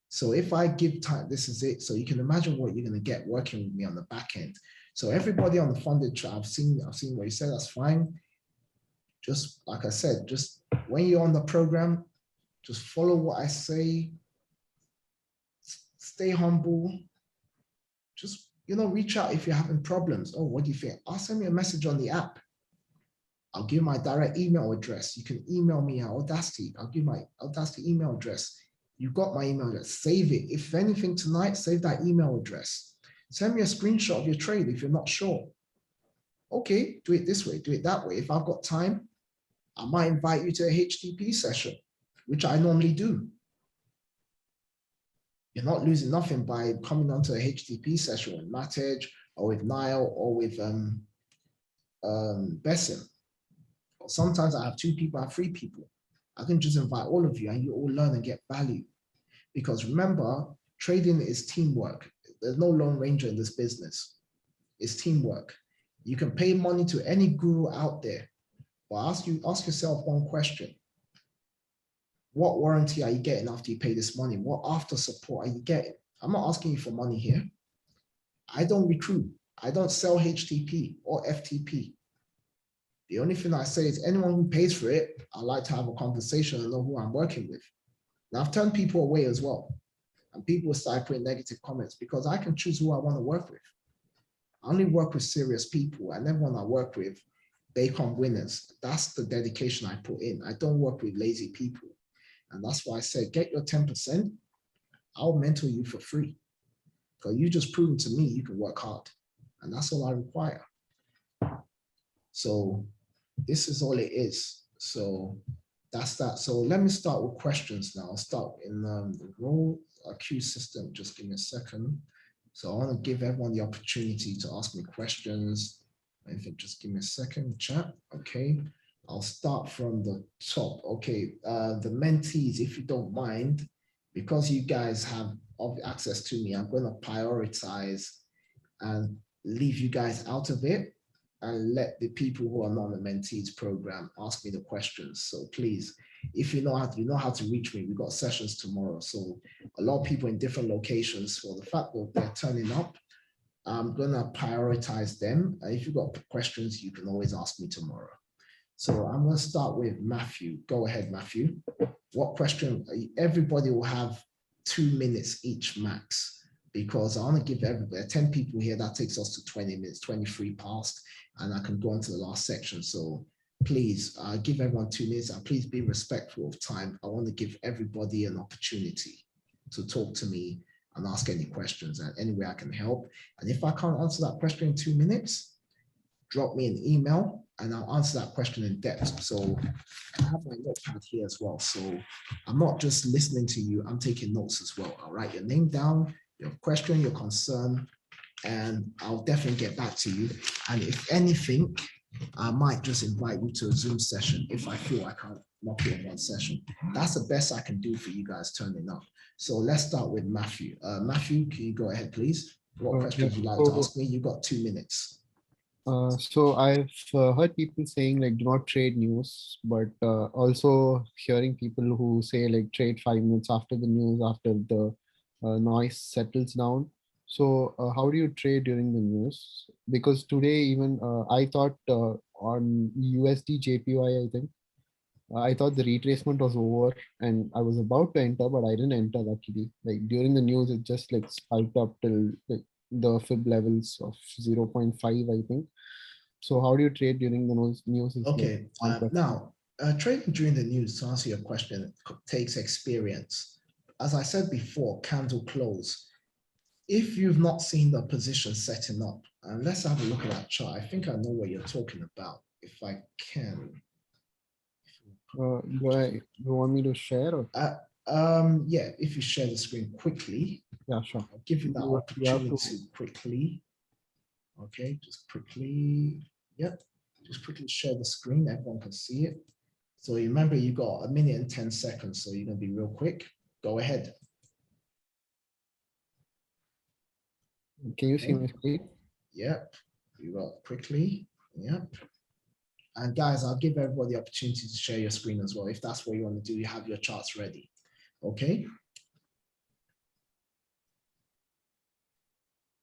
So if I give time, this is it. So you can imagine what you're going to get working with me on the back end. So everybody on the funded track, I've seen what you said, that's fine. Just like I said, just when you're on the program, just follow what I say, stay humble, just, reach out if you're having problems. Oh, what do you think? I'll send me a message on the app. I'll give my direct email address. You can email me at AudaCity. I'll give my AudaCity email address. You've got my email address. Save it. If anything tonight, save that email address. Send me a screenshot of your trade if you're not sure. Okay, do it this way, do it that way. If I've got time, I might invite you to a HTP session, which I normally do. You're not losing nothing by coming onto a HTP session with Matej or with Niall or with Bessim. Sometimes I have 2 people, I have 3 people. I can just invite all of you and you all learn and get value. Because remember, trading is teamwork. There's no lone ranger in this business. It's teamwork. You can pay money to any guru out there, but ask yourself one question. What warranty are you getting after you pay this money? What after support are you getting? I'm not asking you for money here. I don't recruit. I don't sell HTP or FTP. The only thing I say is anyone who pays for it, I like to have a conversation and know who I'm working with. Now I've turned people away as well. And people start putting negative comments because I can choose who I want to work with. I only work with serious people, and everyone I work with, they come winners. That's the dedication I put in. I don't work with lazy people. And that's why I said, get your 10%, I'll mentor you for free. Because you just proven to me you can work hard. And that's all I require. So this is all it is. So that's that. So let me start with questions now. I'll start in the role queue system. Just give me a second. So I want to give everyone the opportunity to ask me questions. If you just give me a second, chat. Okay. I'll start from the top. Okay. The mentees, if you don't mind, because you guys have access to me, I'm going to prioritize and leave you guys out of it and let the people who are not on the mentees program ask me the questions. So please, if you know how to reach me, we've got sessions tomorrow. So a lot of people in different locations, for the fact that they're turning up, I'm gonna prioritize them. And if you've got questions, you can always ask me tomorrow. So I'm gonna start with Matthew. Go ahead, Matthew. What question? Everybody will have 2 minutes each max, because I want to give everybody 10 people here. That takes us to 20 minutes, 23 past, and I can go on to the last section. So please give everyone 2 minutes, and please be respectful of time. I want to give everybody an opportunity to talk to me and ask any questions, and any way I can help. And if I can't answer that question in 2 minutes, drop me an email and I'll answer that question in depth. So I have my notepad here as well. So I'm not just listening to you, I'm taking notes as well. I'll write your name down, your question, your concern, and I'll definitely get back to you. And if anything, I might just invite you to a Zoom session if I feel I can't knock it in one session. That's the best I can do for you guys turning up. So let's start with Matthew. Matthew, can you go ahead, please? What questions would you like to ask me? You've got 2 minutes. So I've heard people saying like do not trade news, but also hearing people who say like trade 5 minutes after the news, after the noise settles down. So how do you trade during the news? Because today even I thought on USD JPY, I think, I thought the retracement was over and I was about to enter, but I didn't enter luckily. Like during the news, it just like spiked up till like the fib levels of 0.5, I think. So how do you trade during the news? Okay, now trading during the news, to answer your question, takes experience. As I said before, candle close. If you've not seen the position setting up, and let's have a look at that chart. I think I know what you're talking about. If I can. Do you want me to share? Or? Yeah, if you share the screen quickly. Yeah, sure. I'll give you that opportunity quickly. Okay, just quickly, yep, just quickly share the screen. Everyone can see it. So remember, you got 1 minute and 10 seconds, so you're gonna be real quick. Go ahead. Can you see my screen? Yep, you got quickly. Yep. And guys, I'll give everybody the opportunity to share your screen as well. If that's what you want to do, you have your charts ready. Okay.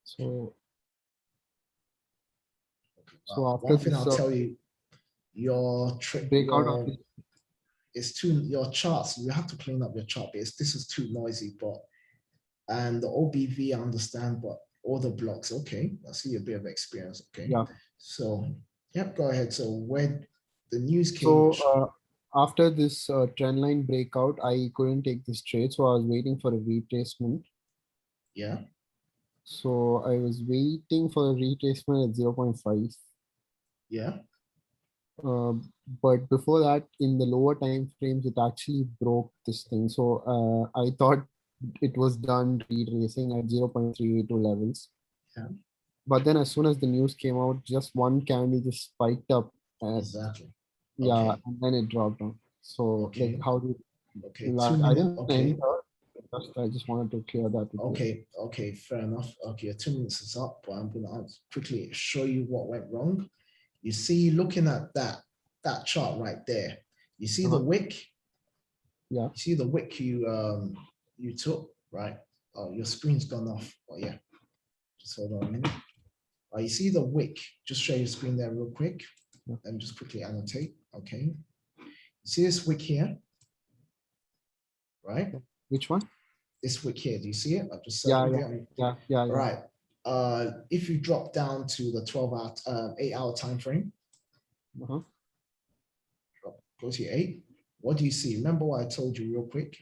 So One after thing this I'll tell you, your breakout of this, it's too, your charts, you have to clean up your chart base. This is too noisy, but, and the OBV, I understand, but all the blocks, okay. I see a bit of experience, okay. yeah. So, yep, go ahead. So when the news came. So after this trend line breakout, I couldn't take this trade. So I was waiting for a retracement. Yeah. So I was waiting for a retracement at 0.5. Yeah. But before that, in the lower time frames, it actually broke this thing. So I thought it was done retracing at 0.382 levels. Yeah. But then as soon as the news came out, just one candle just spiked up. Exactly. Yeah, Okay. and then it dropped down. So Okay. like, how do okay, like, 2 minutes. I didn't Okay. enter. I just wanted to clear that. Okay, okay, fair enough. Okay, 2 minutes is up, but I'm gonna quickly show you what went wrong. You see, looking at that chart right there, you see the wick? Yeah. You see the wick you took, right? Oh, your screen's gone off. Oh yeah. Just hold on a minute. Oh, you see the wick? Just show your screen there real quick. Yeah. Let me just quickly annotate. Okay. You see this wick here? Right? Which one? This wick here. Do you see it? I've just Yeah. All right. If you drop down to the 8-hour time frame, go to your 8. What do you see? Remember what I told you real quick?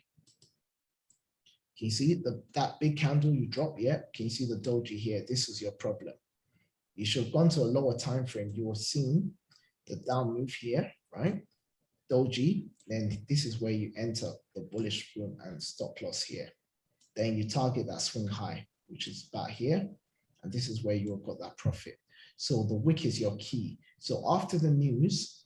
Can you see that big candle you drop? Yeah. Can you see the doji here? This is your problem. You should have gone to a lower time frame. You will see the down move here, right? Doji. Then this is where you enter the bullish room and stop loss here. Then you target that swing high, which is about here. And this is where you've got that profit. So the wick is your key. So after the news,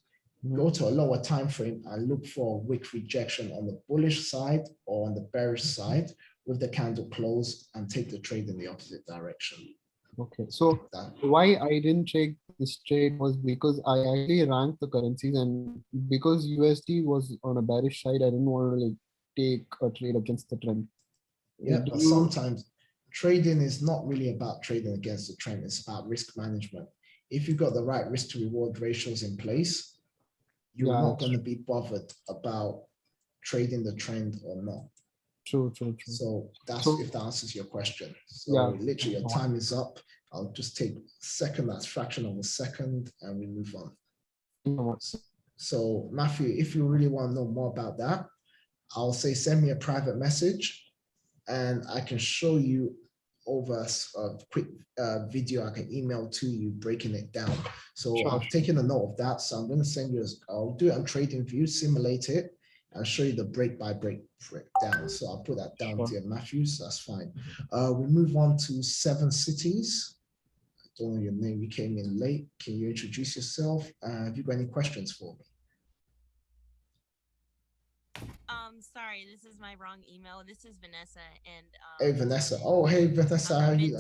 go to a lower time frame and look for wick rejection on the bullish side or on the bearish side with the candle close and take the trade in the opposite direction. Okay, so why I didn't take this trade was because I actually ranked the currencies, and because USD was on a bearish side, I didn't want to like take a trade against the trend. Yeah, but sometimes trading is not really about trading against the trend. It's about risk management. If you've got the right risk to reward ratios in place, you're not going to be bothered about trading the trend or not. True. So that's if that answers your question. So literally your time is up. I'll just take a second, that's fraction of a second, and we move on. So Matthew, if you really want to know more about that, I'll say send me a private message and I can show you over a quick video I can email to you breaking it down. So I've taken a note of that. So I'm going to send you, I'll do it on TradingView, simulate it, and show you the break by break breakdown. So I'll put that down to Matthew, so that's fine. We move on to 7 cities. I don't know your name, you came in late. Can you introduce yourself? Have you got any questions for me? Sorry, this is my wrong email. This is Vanessa and hey Vanessa. Oh, hey Vanessa, how are you?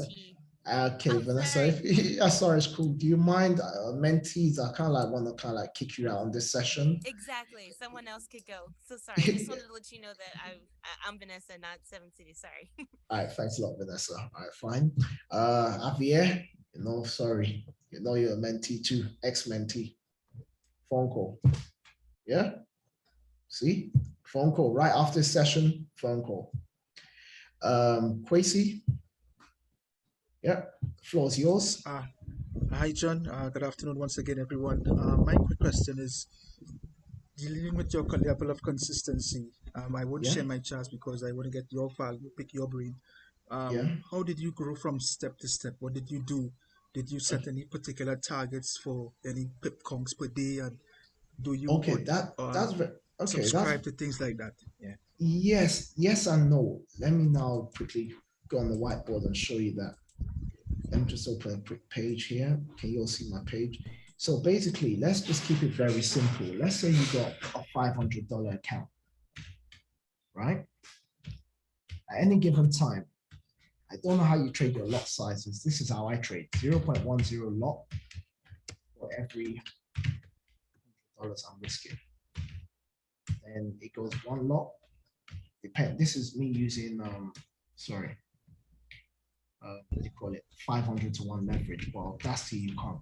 Okay, Vanessa. Sorry, it's cool. Do you mind? Mentees, I kind of like want to kind of like kick you out on this session. Exactly. Someone else could go. So sorry. I just wanted to let you know that I'm Vanessa, not 7 Cities. Sorry. All right, thanks a lot, Vanessa. All right, fine. Javier, sorry. You're a mentee too, ex-mentee. Phone call. Yeah? See? Phone call right after session, phone call. Kwesi? Yeah, floor is yours. Hi, John. Good afternoon once again, everyone. My quick question is dealing with your level of consistency. I won't share my charts because I want to get your value, pick your brain. How did you grow from step to step? What did you do? Did you set any particular targets for any pip conks per day? And do you subscribe to things like that? Yeah. Yes and no. Let me now quickly go on the whiteboard and show you that. let me just open a quick page here. Can you all see my page? So basically, let's just keep it very simple. Let's say you got a $500 account, right? At any given time, I don't know how you trade your lot sizes. This is how I trade: 0.10 lot for every $100 I'm risking. Then it goes one lot. This is me using what do you call it? 500 to 1 leverage. But Audacity you can't.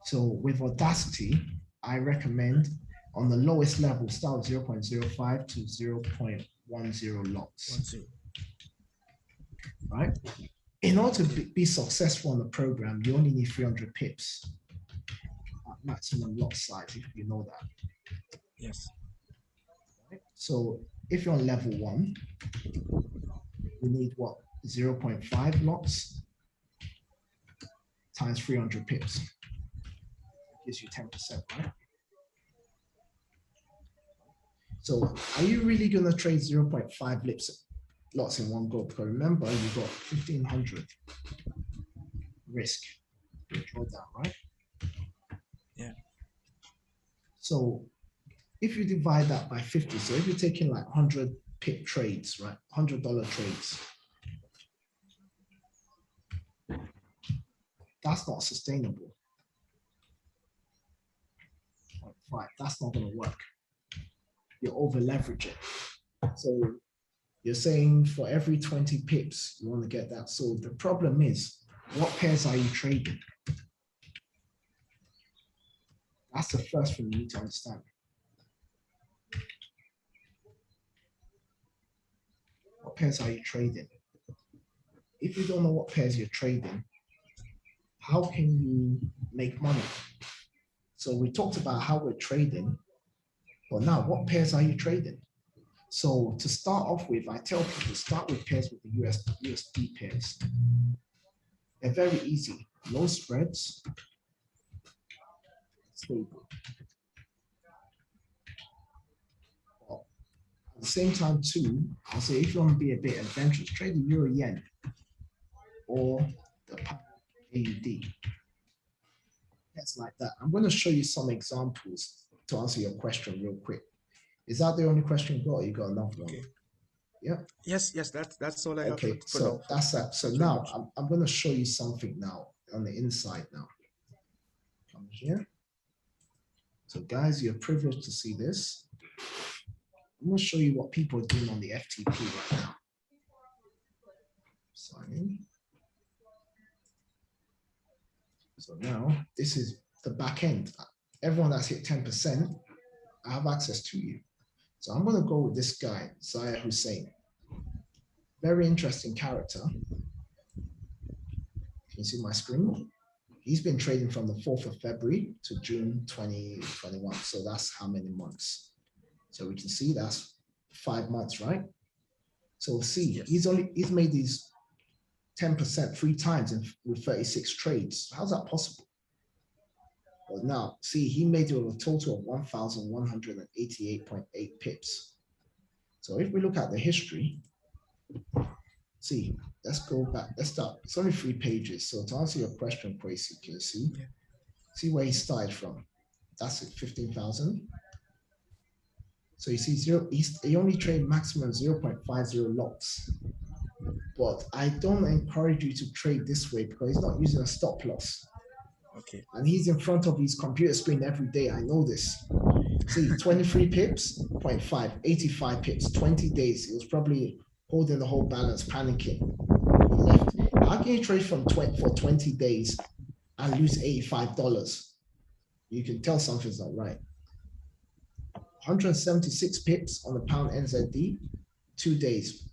So with Audacity, I recommend on the lowest level start with 0.05 to 0.10 lots. Right? In order to be successful on the program, you only need 300 pips at maximum lot size, if you know that. Yes. Right? So if you're on level 1, you need what? 0.5 lots times 300 pips. Gives you 10%, right? So are you really going to trade 0.5 lots in one go? Because remember, you got 1,500 risk for drawdown, right? Yeah. So if you divide that by 50, so if you're taking like 100 pip trades, right? $100 trades, that's not sustainable. Right, that's not going to work. You're over leveraging. So you're saying for every 20 pips, you want to get that. So the problem is, what pairs are you trading? That's the first thing you need to understand. What pairs are you trading? If you don't know what pairs you're trading, how can you make money? So we talked about how we're trading, but now what pairs are you trading? So to start off with, I tell people to start with pairs with the USD pairs. They're very easy, low spreads, stable. But at the same time too, I'll say if you want to be a bit adventurous, trade the Euro Yen or the AUD. It's like that. I'm going to show you some examples to answer your question real quick. Is that the only question you got? Or you got another one? Okay. Yeah. Yes, that's all I have. Okay, for so now. that's that. So now I'm going to show you something now on the inside now. Come here. So guys, you're privileged to see this. I'm going to show you what people are doing on the FTP right now. Sign in. So now this is the back end. Everyone that's hit 10%, I have access to you. So I'm going to go with this guy, Zaya Hussein. Very interesting character. Can you see my screen? He's been trading from the 4th of February to June 2021. So that's how many months? So we can see that's 5 months, right? So see, yes. He's made these 10% 3 times with 36 trades. How's that possible? Well, now, see, he made it with a total of 1,188.8 pips. So if we look at the history, see, let's go back. Let's start. It's only 3 pages. So to answer your question, Kwesi, can you see? Yeah. See where he started from. That's it, 15,000. So you see, he only traded maximum 0.50 lots. But I don't encourage you to trade this way because he's not using a stop loss. Okay. And he's in front of his computer screen every day. I know this. See, 23 pips, 0.5, 85 pips, 20 days. He was probably holding the whole balance, panicking. He left. How can you trade for 20 days and lose $85? You can tell something's not right. 176 pips on the pound NZD, 2 days.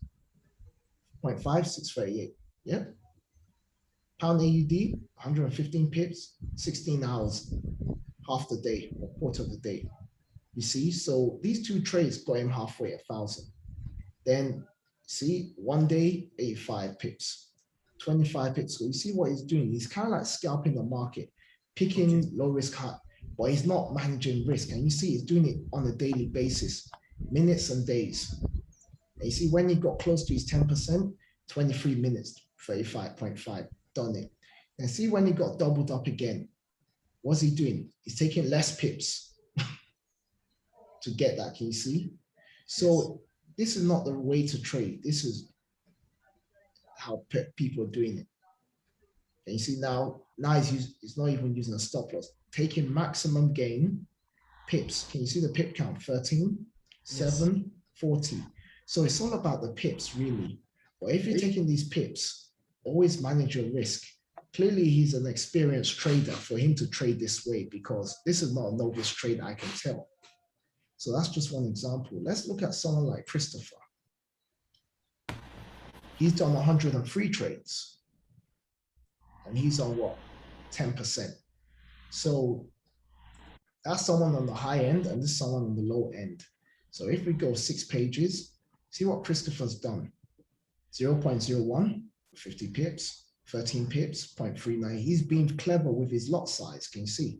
0.5, 638. Yeah. Pound AUD, 115 pips, 16 hours, half the day, or quarter of the day. You see, so these 2 trades got him halfway, 1,000. Then, see, 1 day, 85 pips, 25 pips. So you see what he's doing? He's kind of like scalping the market, picking low risk high, but he's not managing risk. And you see, he's doing it on a daily basis, minutes and days. And you see, when he got close to his 10%, 23 minutes, 35.5, done it. And see when he got doubled up again, what's he doing? He's taking less pips to get that. Can you see? So this is not the way to trade. This is how people are doing it. And you see now he's not even using a stop loss, taking maximum gain pips. Can you see the pip count? 13, 7, 40. So it's all about the pips really. But if you're taking these pips, always manage your risk. Clearly he's an experienced trader for him to trade this way, because this is not a novice trader, I can tell. So that's just one example. Let's look at someone like Christopher. He's done 103 trades and he's on what? 10%. So that's someone on the high end and this is someone on the low end. So if we go 6 pages, see what Christopher's done. 0.01, 50 pips, 13 pips, 0.39. He's been clever with his lot size, can you see?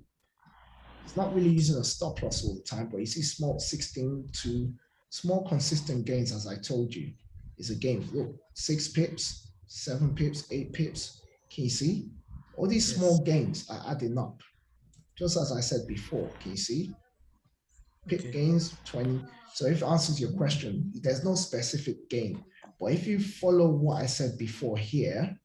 He's not really using a stop loss all the time, but you see small 16 to small consistent gains, as I told you, is a game. Look, 6 pips, 7 pips, 8 pips. Can you see? All these small gains are adding up. Just as I said before, can you see? Pip gains, 20. So if it answers your question, there's no specific gain. But if you follow what I said before here,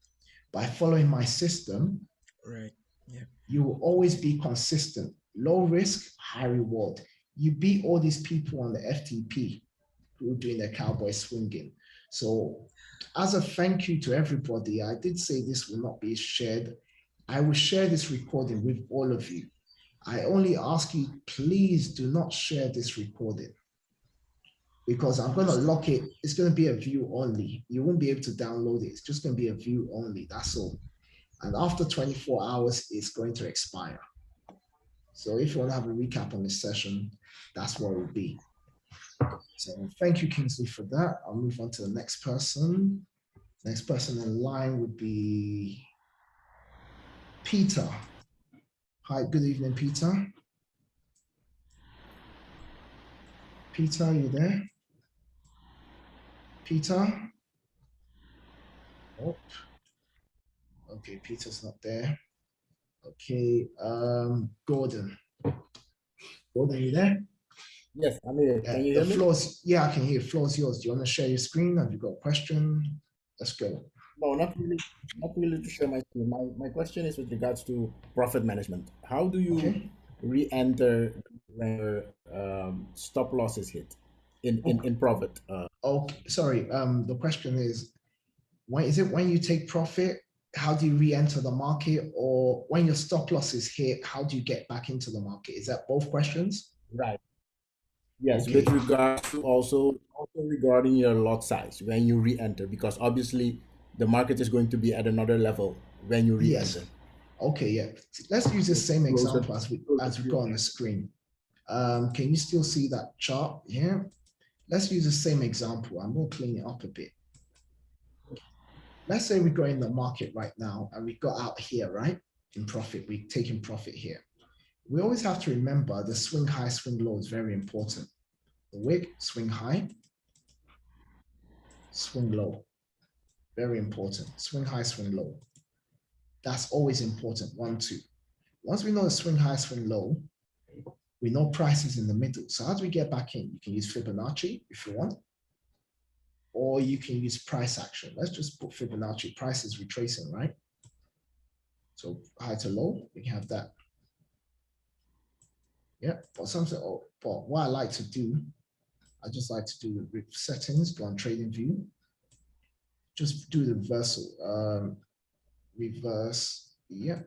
by following my system, Right. Yeah. you will always be consistent. Low risk, high reward. You beat all these people on the FTP who are doing their cowboy swinging. So as a thank you to everybody, I did say this will not be shared. I will share this recording with all of you. I only ask you, please do not share this recording, because I'm going to lock it. It's going to be a view only. You won't be able to download it. It's just going to be a view only. That's all. And after 24 hours, it's going to expire. So if you want to have a recap on this session, that's what it will be. So thank you, Kingsley, for that. I'll move on to the next person. Next person in line would be Peter. Hi, good evening, Peter. Peter, are you there? Peter? Oh. Okay, Peter's not there. Okay, Gordon. Gordon, are you there? Yes, I'm here. Can you hear me? Yeah, I can hear. Floor's yours. Do you want to share your screen? Have you got a question? Let's go. No, not really to share my screen. My question is with regards to profit management. How do you re-enter when stop losses hit in profit? Okay, sorry. The question is when you take profit, how do you re-enter the market, or when your stop loss is hit, how do you get back into the market? Is that both questions? Right. Yes, Okay. with regard to also regarding your lot size when you re-enter, because obviously the market is going to be at another level when you re-enter. Yes. Okay, yeah. Let's use the same example as we got on the screen. Can you still see that chart here? Let's use the same example. I'm going to clean it up a bit. Let's say we go in the market right now and we got out here, right? In profit, we're taking profit here. We always have to remember the swing high, swing low is very important. The wick, swing high, swing low. Very important. Swing high, swing low. That's always important. 1, 2. Once we know the swing high, swing low, we know price is in the middle. So how do we get back in? You can use Fibonacci if you want, or you can use price action. Let's just put Fibonacci. Price is retracing, right? So high to low, we can have that. Yeah, but but what I like to do, I just like to do with settings, go on trading view, just do the reversal, reverse, yeah.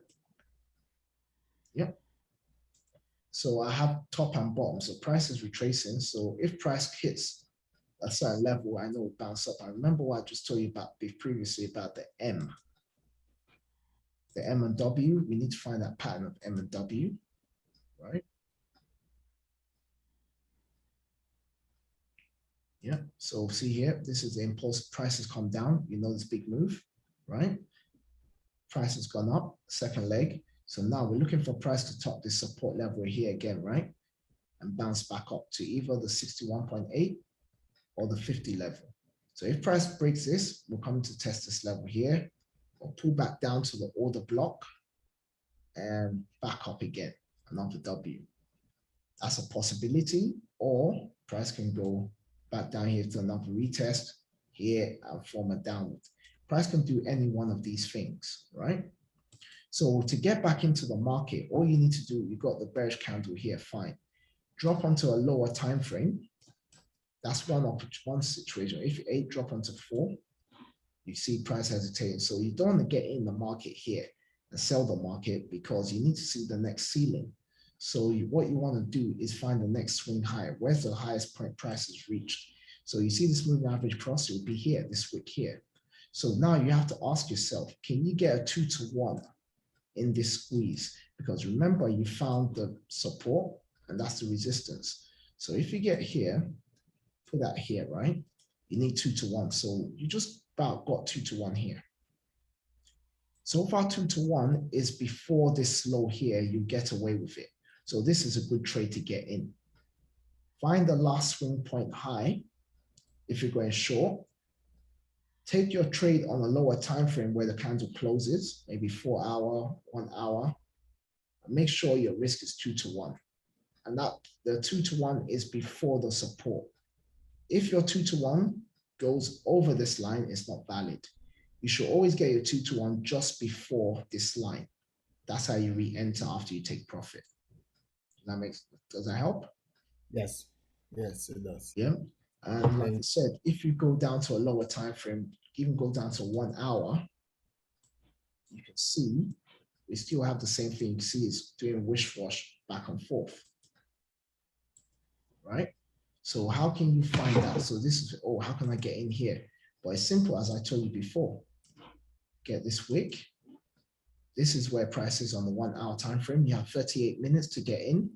So I have top and bottom, so price is retracing. So if price hits a certain level, I know it bounce up. I remember what I just told you about previously about the M. The M and W, we need to find that pattern of M and W, right? Yeah, so see here, this is the impulse. Price has come down. You know this big move, right? Price has gone up, second leg. So now we're looking for price to top this support level here again, right? And bounce back up to either the 61.8 or the 50 level. So if price breaks this, we're coming to test this level here. or pull back down to the order block and back up again, another W. That's a possibility, or price can go back down here to another retest here and form a downward. Price can do any one of these things, right? So to get back into the market, all you need to do, you got the bearish candle here, fine. Drop onto a lower time frame. That's one situation. If 8 drop onto 4, you see price hesitating. So you don't want to get in the market here and sell the market, because you need to see the next ceiling. So what you want to do is find the next swing high. Where's the highest point price is reached? So you see this moving average cross, it will be here, this wick here. So now you have to ask yourself, can you get a 2-to-1 in this squeeze? Because remember, you found the support and that's the resistance. So if you get here, put that here, right? You need 2-to-1. So you just about got 2-to-1 here. So far 2-to-1 is before this low here, you get away with it. So this is a good trade to get in. Find the last swing point high. If you're going short, take your trade on a lower time frame where the candle closes, maybe 4 hour, 1 hour. Make sure your risk is 2-to-1. And that the 2-to-1 is before the support. If your 2-to-1 goes over this line, it's not valid. You should always get your 2-to-1 just before this line. That's how you re-enter after you take profit. Does that help? Yes. Yes, it does. Yeah. And like I said, if you go down to a lower time frame, even go down to 1 hour, you can see we still have the same thing. You can see it's doing wish-wash back and forth, right? So how can you find out? So this is, oh, how can I get in here? But it's simple, as I told you before. Get this wick. This is where price is on the 1 hour time frame. You have 38 minutes to get in.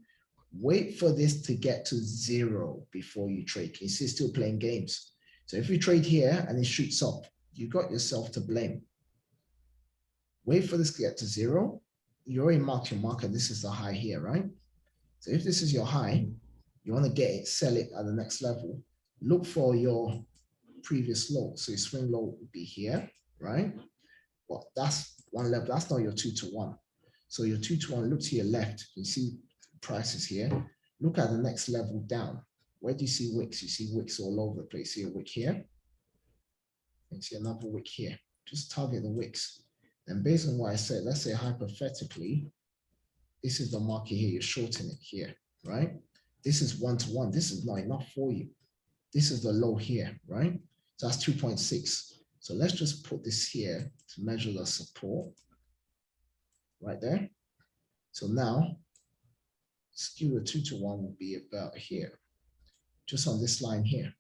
Wait for this to get to 0 before you trade. You see, it's still playing games. So if you trade here and it shoots up, you got yourself to blame. Wait for this to get to 0. You already marked your marker. This is the high here, right? So if this is your high, you want to get it, sell it at the next level. Look for your previous low. So your swing low would be here, right? Well, that's one level. That's not your 2-to-1. So your 2-to-1, look to your left. You see prices here. Look at the next level down. Where do you see wicks? You see wicks all over the place. See a wick here. And see another wick here. Just target the wicks. And based on what I said, let's say hypothetically, this is the market here. You're shorting it here, right? This is 1-to-1. This is not enough for you. This is the low here, right? So that's 2.6. So let's just put this here to measure the support right there. So now, skew a 2-to-1 will be about here, just on this line here.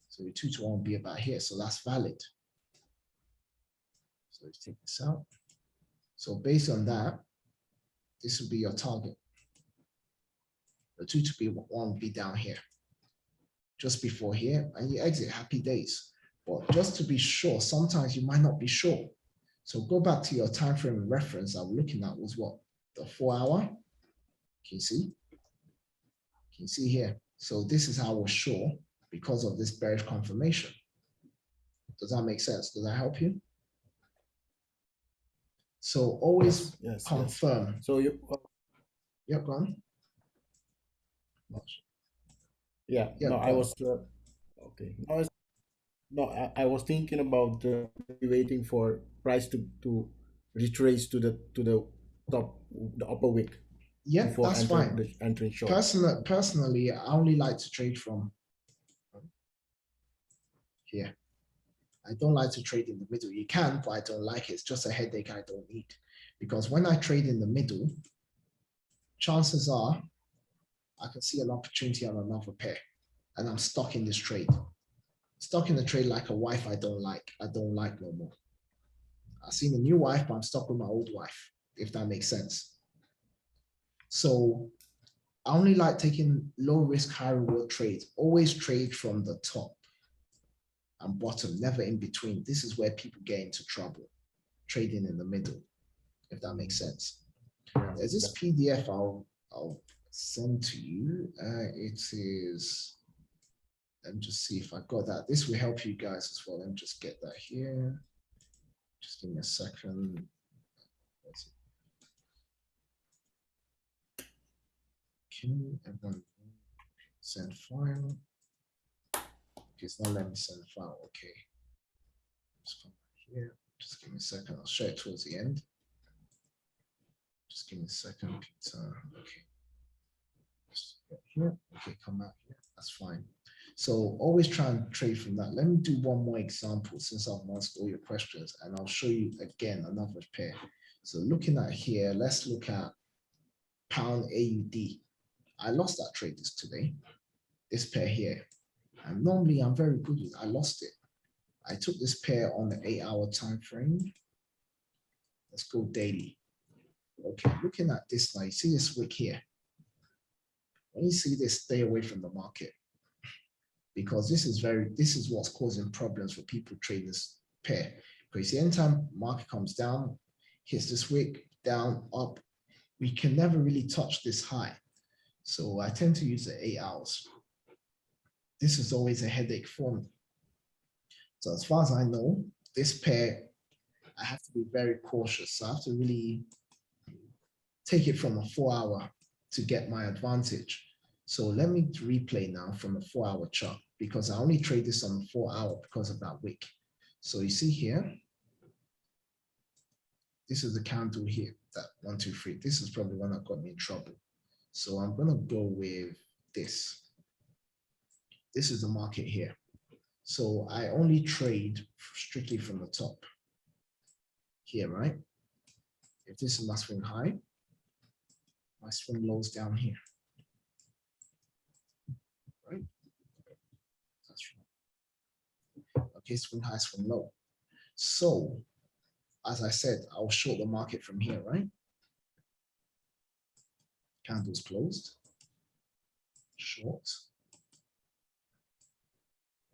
So the 2-to-1 will be about here. So that's valid. So let's take this out. So based on that, this will be your target. The 2-to-1 will be down here, just before here, and you exit, happy days. But just to be sure, sometimes you might not be sure. So go back to your time frame reference I was looking at was what? The 4 hour. Can you see? Can you see here? So this is how I was sure because of this bearish confirmation. Does that make sense? Does that help you? So always confirm. Yes. So you. Yeah, go on. Yeah. Yeah, no, I was. Okay. I was thinking about waiting for price to retrace to the top, the upper wick. Yeah, that's fine. Entering short. Personally, I only like to trade from here. I don't like to trade in the middle. You can, but I don't like it. It's just a headache I don't need. Because when I trade in the middle, chances are I can see an opportunity on another pair and I'm stuck in this trade. Stuck in the trade like a wife I don't like. I don't like no more. I've seen a new wife, but I'm stuck with my old wife, if that makes sense. So I only like taking low risk, high reward trades. Always trade from the top and bottom, never in between. This is where people get into trouble, trading in the middle, if that makes sense. There's this PDF I'll send to you. It is, let me just see if I got that. This will help you guys as well. Let me just get that here. Just give me a second. Okay, everyone send file. Okay, it's not letting me send the file. Okay. Just come back here. Just give me a second. I'll show it towards the end. Just give me a second, Peter. Okay. Just get here. Okay, come back here. That's fine. So always try and trade from that. Let me do one more example since I've asked all your questions, and I'll show you again another pair. So looking at here, let's look at pound AUD. I lost that trade today, this pair here. And normally I'm very good with it. I lost it. I took this pair on the 8-hour time frame. Let's go daily. Okay, looking at this now, you see this wick here. When you see this, stay away from the market, because this is what's causing problems for people trading this pair. Because anytime market comes down, hits this wick, down, up, we can never really touch this high. So I tend to use the 8 hours. This is always a headache for me. So as far as I know, this pair, I have to be very cautious. So I have to really take it from a 4-hour to get my advantage. So let me replay now from a 4-hour chart, because I only trade this on the 4-hour because of that wick. So you see here, this is the candle here, that 1, 2, 3. This is probably one that got me in trouble. So I'm gonna go with this. This is the market here. So I only trade strictly from the top here, right? If this is my swing high, my swing lows down here, right? That's right. Okay, swing high, swing low. So as I said, I'll short the market from here, right? Candles closed, short,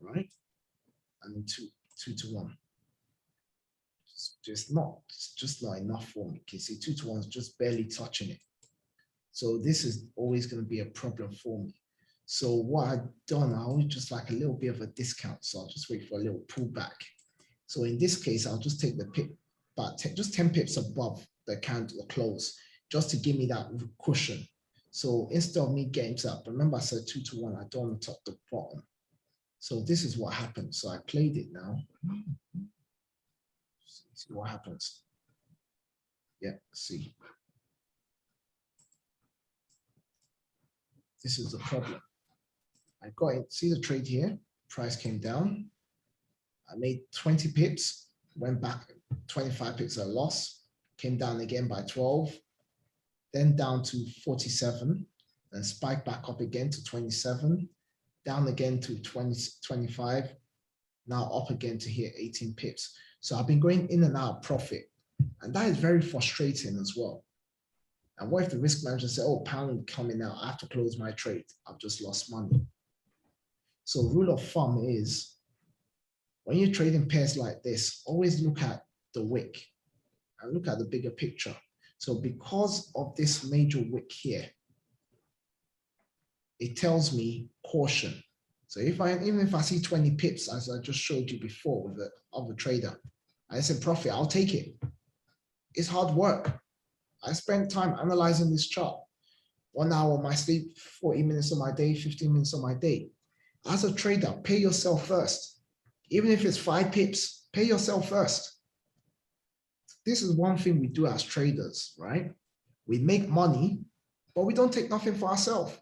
right? And 2 to 1. It's just not enough for me. You see, 2 to 1 is just barely touching it. So this is always going to be a problem for me. So what I've done, I always just like a little bit of a discount. So I'll just wait for a little pullback. So in this case, I'll just take the pip, but just 10 pips above the candle, the close, just to give me that cushion. So instead of me getting to that, remember I said 2 to 1, I don't want to top the bottom. So this is what happened. So I played it now. See what happens. Yeah, see. This is the problem. I got it. See the trade here? Price came down. I made 20 pips, went back 25 pips at a loss, came down again by 12, then down to 47, then spiked back up again to 27, down again to 20, 25, now up again to here, 18 pips. So I've been going in and out of profit, and that is very frustrating as well. And what if the risk manager said, oh, pound coming out, I have to close my trade, I've just lost money. So rule of thumb is, when you're trading pairs like this, always look at the wick and look at the bigger picture. So because of this major wick here, it tells me caution. So even if I see 20 pips, as I just showed you before with the other trader, I said profit, I'll take it. It's hard work. I spent time analyzing this chart. 1 hour of my sleep, 40 minutes of my day, 15 minutes of my day. As a trader, pay yourself first. Even if it's 5 pips, pay yourself first. This is one thing we do as traders, right? We make money, but we don't take nothing for ourselves.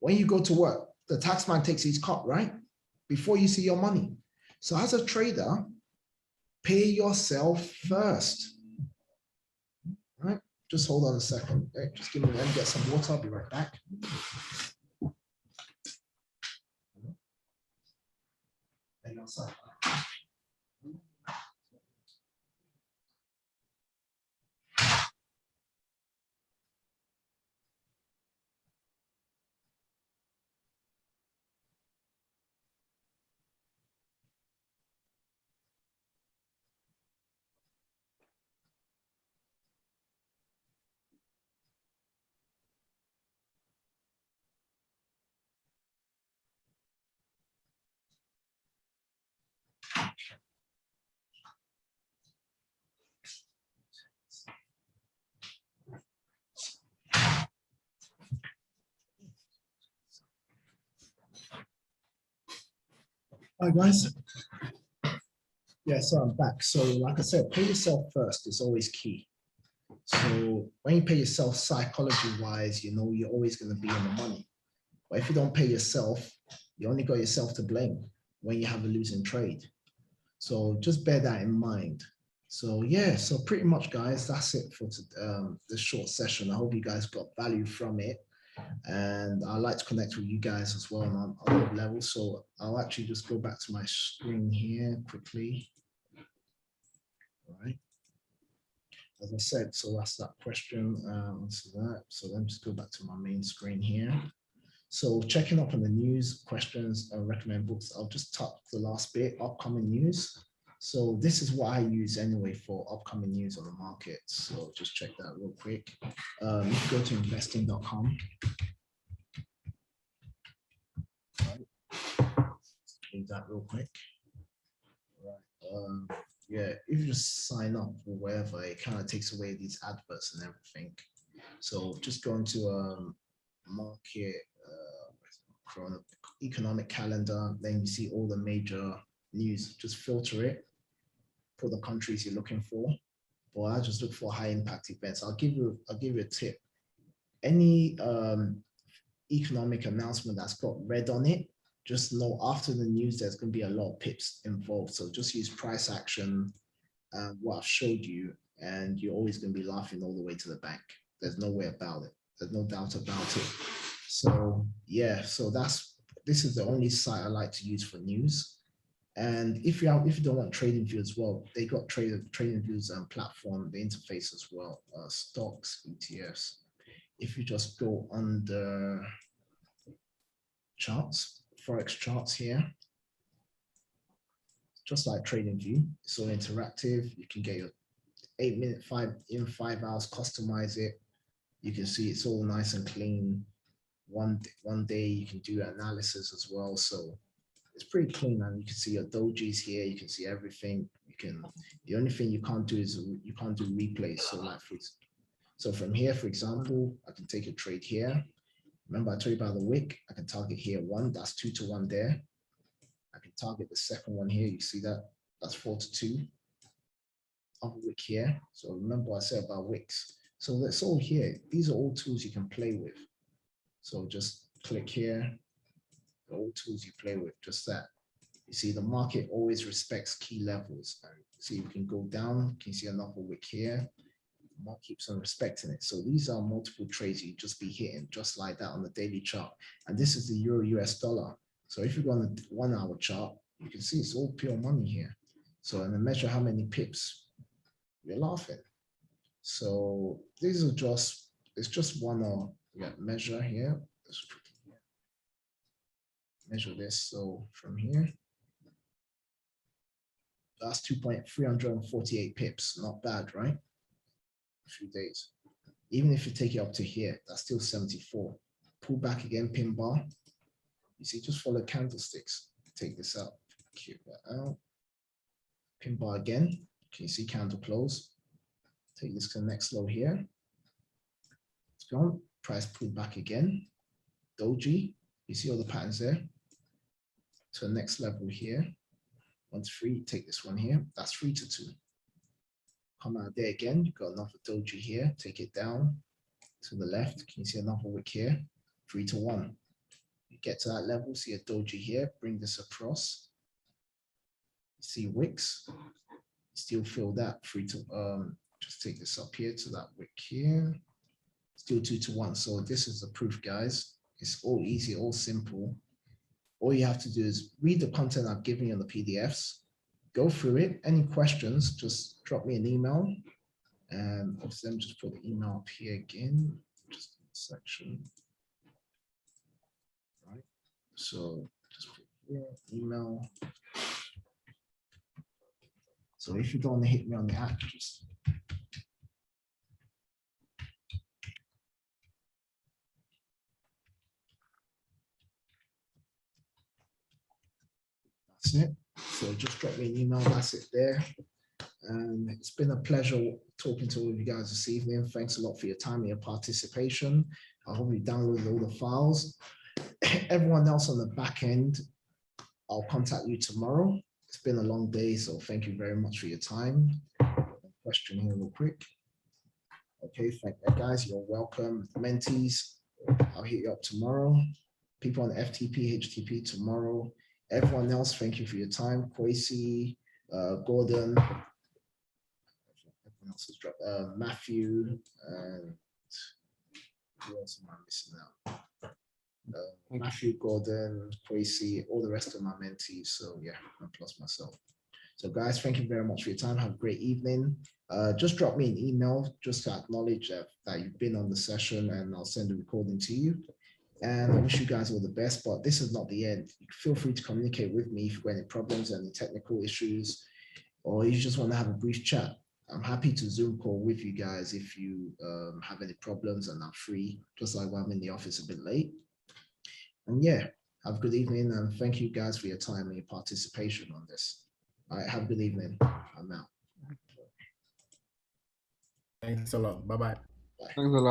When you go to work, the taxman takes his cut, right? Before you see your money. So as a trader, pay yourself first, right? Just hold on a second. Okay? Just let me get some water. I'll be right back. Hi guys. Yeah, so I'm back. So like I said, pay yourself first is always key. So when you pay yourself psychology wise, you know you're always going to be in the money. But if you don't pay yourself, you only got yourself to blame when you have a losing trade. So just bear that in mind. So yeah, so pretty much guys, that's it for this short session. I hope you guys got value from it. And I'd like to connect with you guys as well on other levels. So I'll actually just go back to my screen here quickly. All right. As I said, so that's that question. So let me just go back to my main screen here. So checking up on the news, questions, recommend books. I'll just tap the last bit, upcoming news. So this is what I use anyway for upcoming news on the market. So just check that real quick. Go to investing.com. Do that real quick. Right. Yeah, if you just sign up or whatever, it kind of takes away these adverts and everything. So just go into market, economic calendar, then you see all the major news. Just filter it, put the countries you're looking for. But I just look for high impact events. I'll give you a tip. Any economic announcement that's got red on it, just know after the news there's going to be a lot of pips involved. So just use price action, what I've showed you, and you're always going to be laughing all the way to the bank. There's no way about it. There's no doubt about it. So yeah, so this is the only site I like to use for news. And if you don't want trading view as well, they got trading views and platform, the interface as well, stocks, ETFs. If you just go under charts, Forex charts here, just like trading view, it's all interactive. You can get your 8-minute, 5 hours, customize it. You can see it's all nice and clean. One day you can do analysis as well. So it's pretty clean, and you can see your dojis here. You can see everything. The only thing you can't do is you can't do replays. So from here, for example, I can take a trade here. Remember I told you about the wick. I can target here 1. That's 2 to 1 there. I can target the second one here. You see that? That's 4 to 2. Other wick here. So remember I said about wicks. So that's all here. These are all tools you can play with. So just click here. All tools you play with, just that. You see the market always respects key levels. See, we can go down. Can you see another wick here? The market keeps on respecting it. So these are multiple trades you just be hitting just like that on the daily chart. And this is the Euro US dollar. So if you go on the 1 hour chart, you can see it's all pure money here. So and then measure how many pips, you're laughing. So these are it's just one measure here. Measure this. So from here, that's 2.348 pips. Not bad, right? A few days. Even if you take it up to here, that's still 74. Pull back again, pin bar. You see, just follow candlesticks. Take this out. Keep that out. Pin bar again. Can you see candle close? Take this to the next low here. It's gone. Price pull back again. Doji. You see all the patterns there? To the next level here. 1 to 3, take this one here. That's 3 to 2. Come out there again. You've got another doji here. Take it down to the left. Can you see another wick here? 3 to 1. You get to that level, see a doji here. Bring this across. You see wicks. Still feel that 3 to just take this up here to that wick here. Still 2 to 1. So this is the proof, guys. It's all easy, all simple. All you have to do is read the content I've given you in the PDFs, go through it. Any questions, just drop me an email. And obviously, let me just put the email up here again, just in the section. Right. So just put here, email. So if you don't want to hit me on the app, just that's it. So just drop me an email. That's it there. And it's been a pleasure talking to all of you guys this evening. Thanks a lot for your time and your participation. I hope you downloaded all the files. Everyone else on the back end, I'll contact you tomorrow. It's been a long day, so thank you very much for your time. Question here real quick. Okay, thank you guys. You're welcome. Mentees, I'll hit you up tomorrow. People on FTP, HTP tomorrow. Everyone else, thank you for your time. Kwesi, Gordon, everyone else has dropped. Matthew, and who else am I missing out? Matthew, Gordon, Kwesi, all the rest of my mentees. So yeah, I've lost myself. So guys, thank you very much for your time. Have a great evening. Just drop me an email just to acknowledge that you've been on the session, and I'll send a recording to you. And I wish you guys all the best, but this is not the end. Feel free to communicate with me if you've got any problems, any technical issues, or you just want to have a brief chat. I'm happy to Zoom call with you guys if you have any problems and I'm free, just like when I'm in the office a bit late. And yeah, have a good evening, and thank you guys for your time and your participation on this. All right, have a good evening. I'm out. Thanks a lot. Bye-bye. Thanks a lot.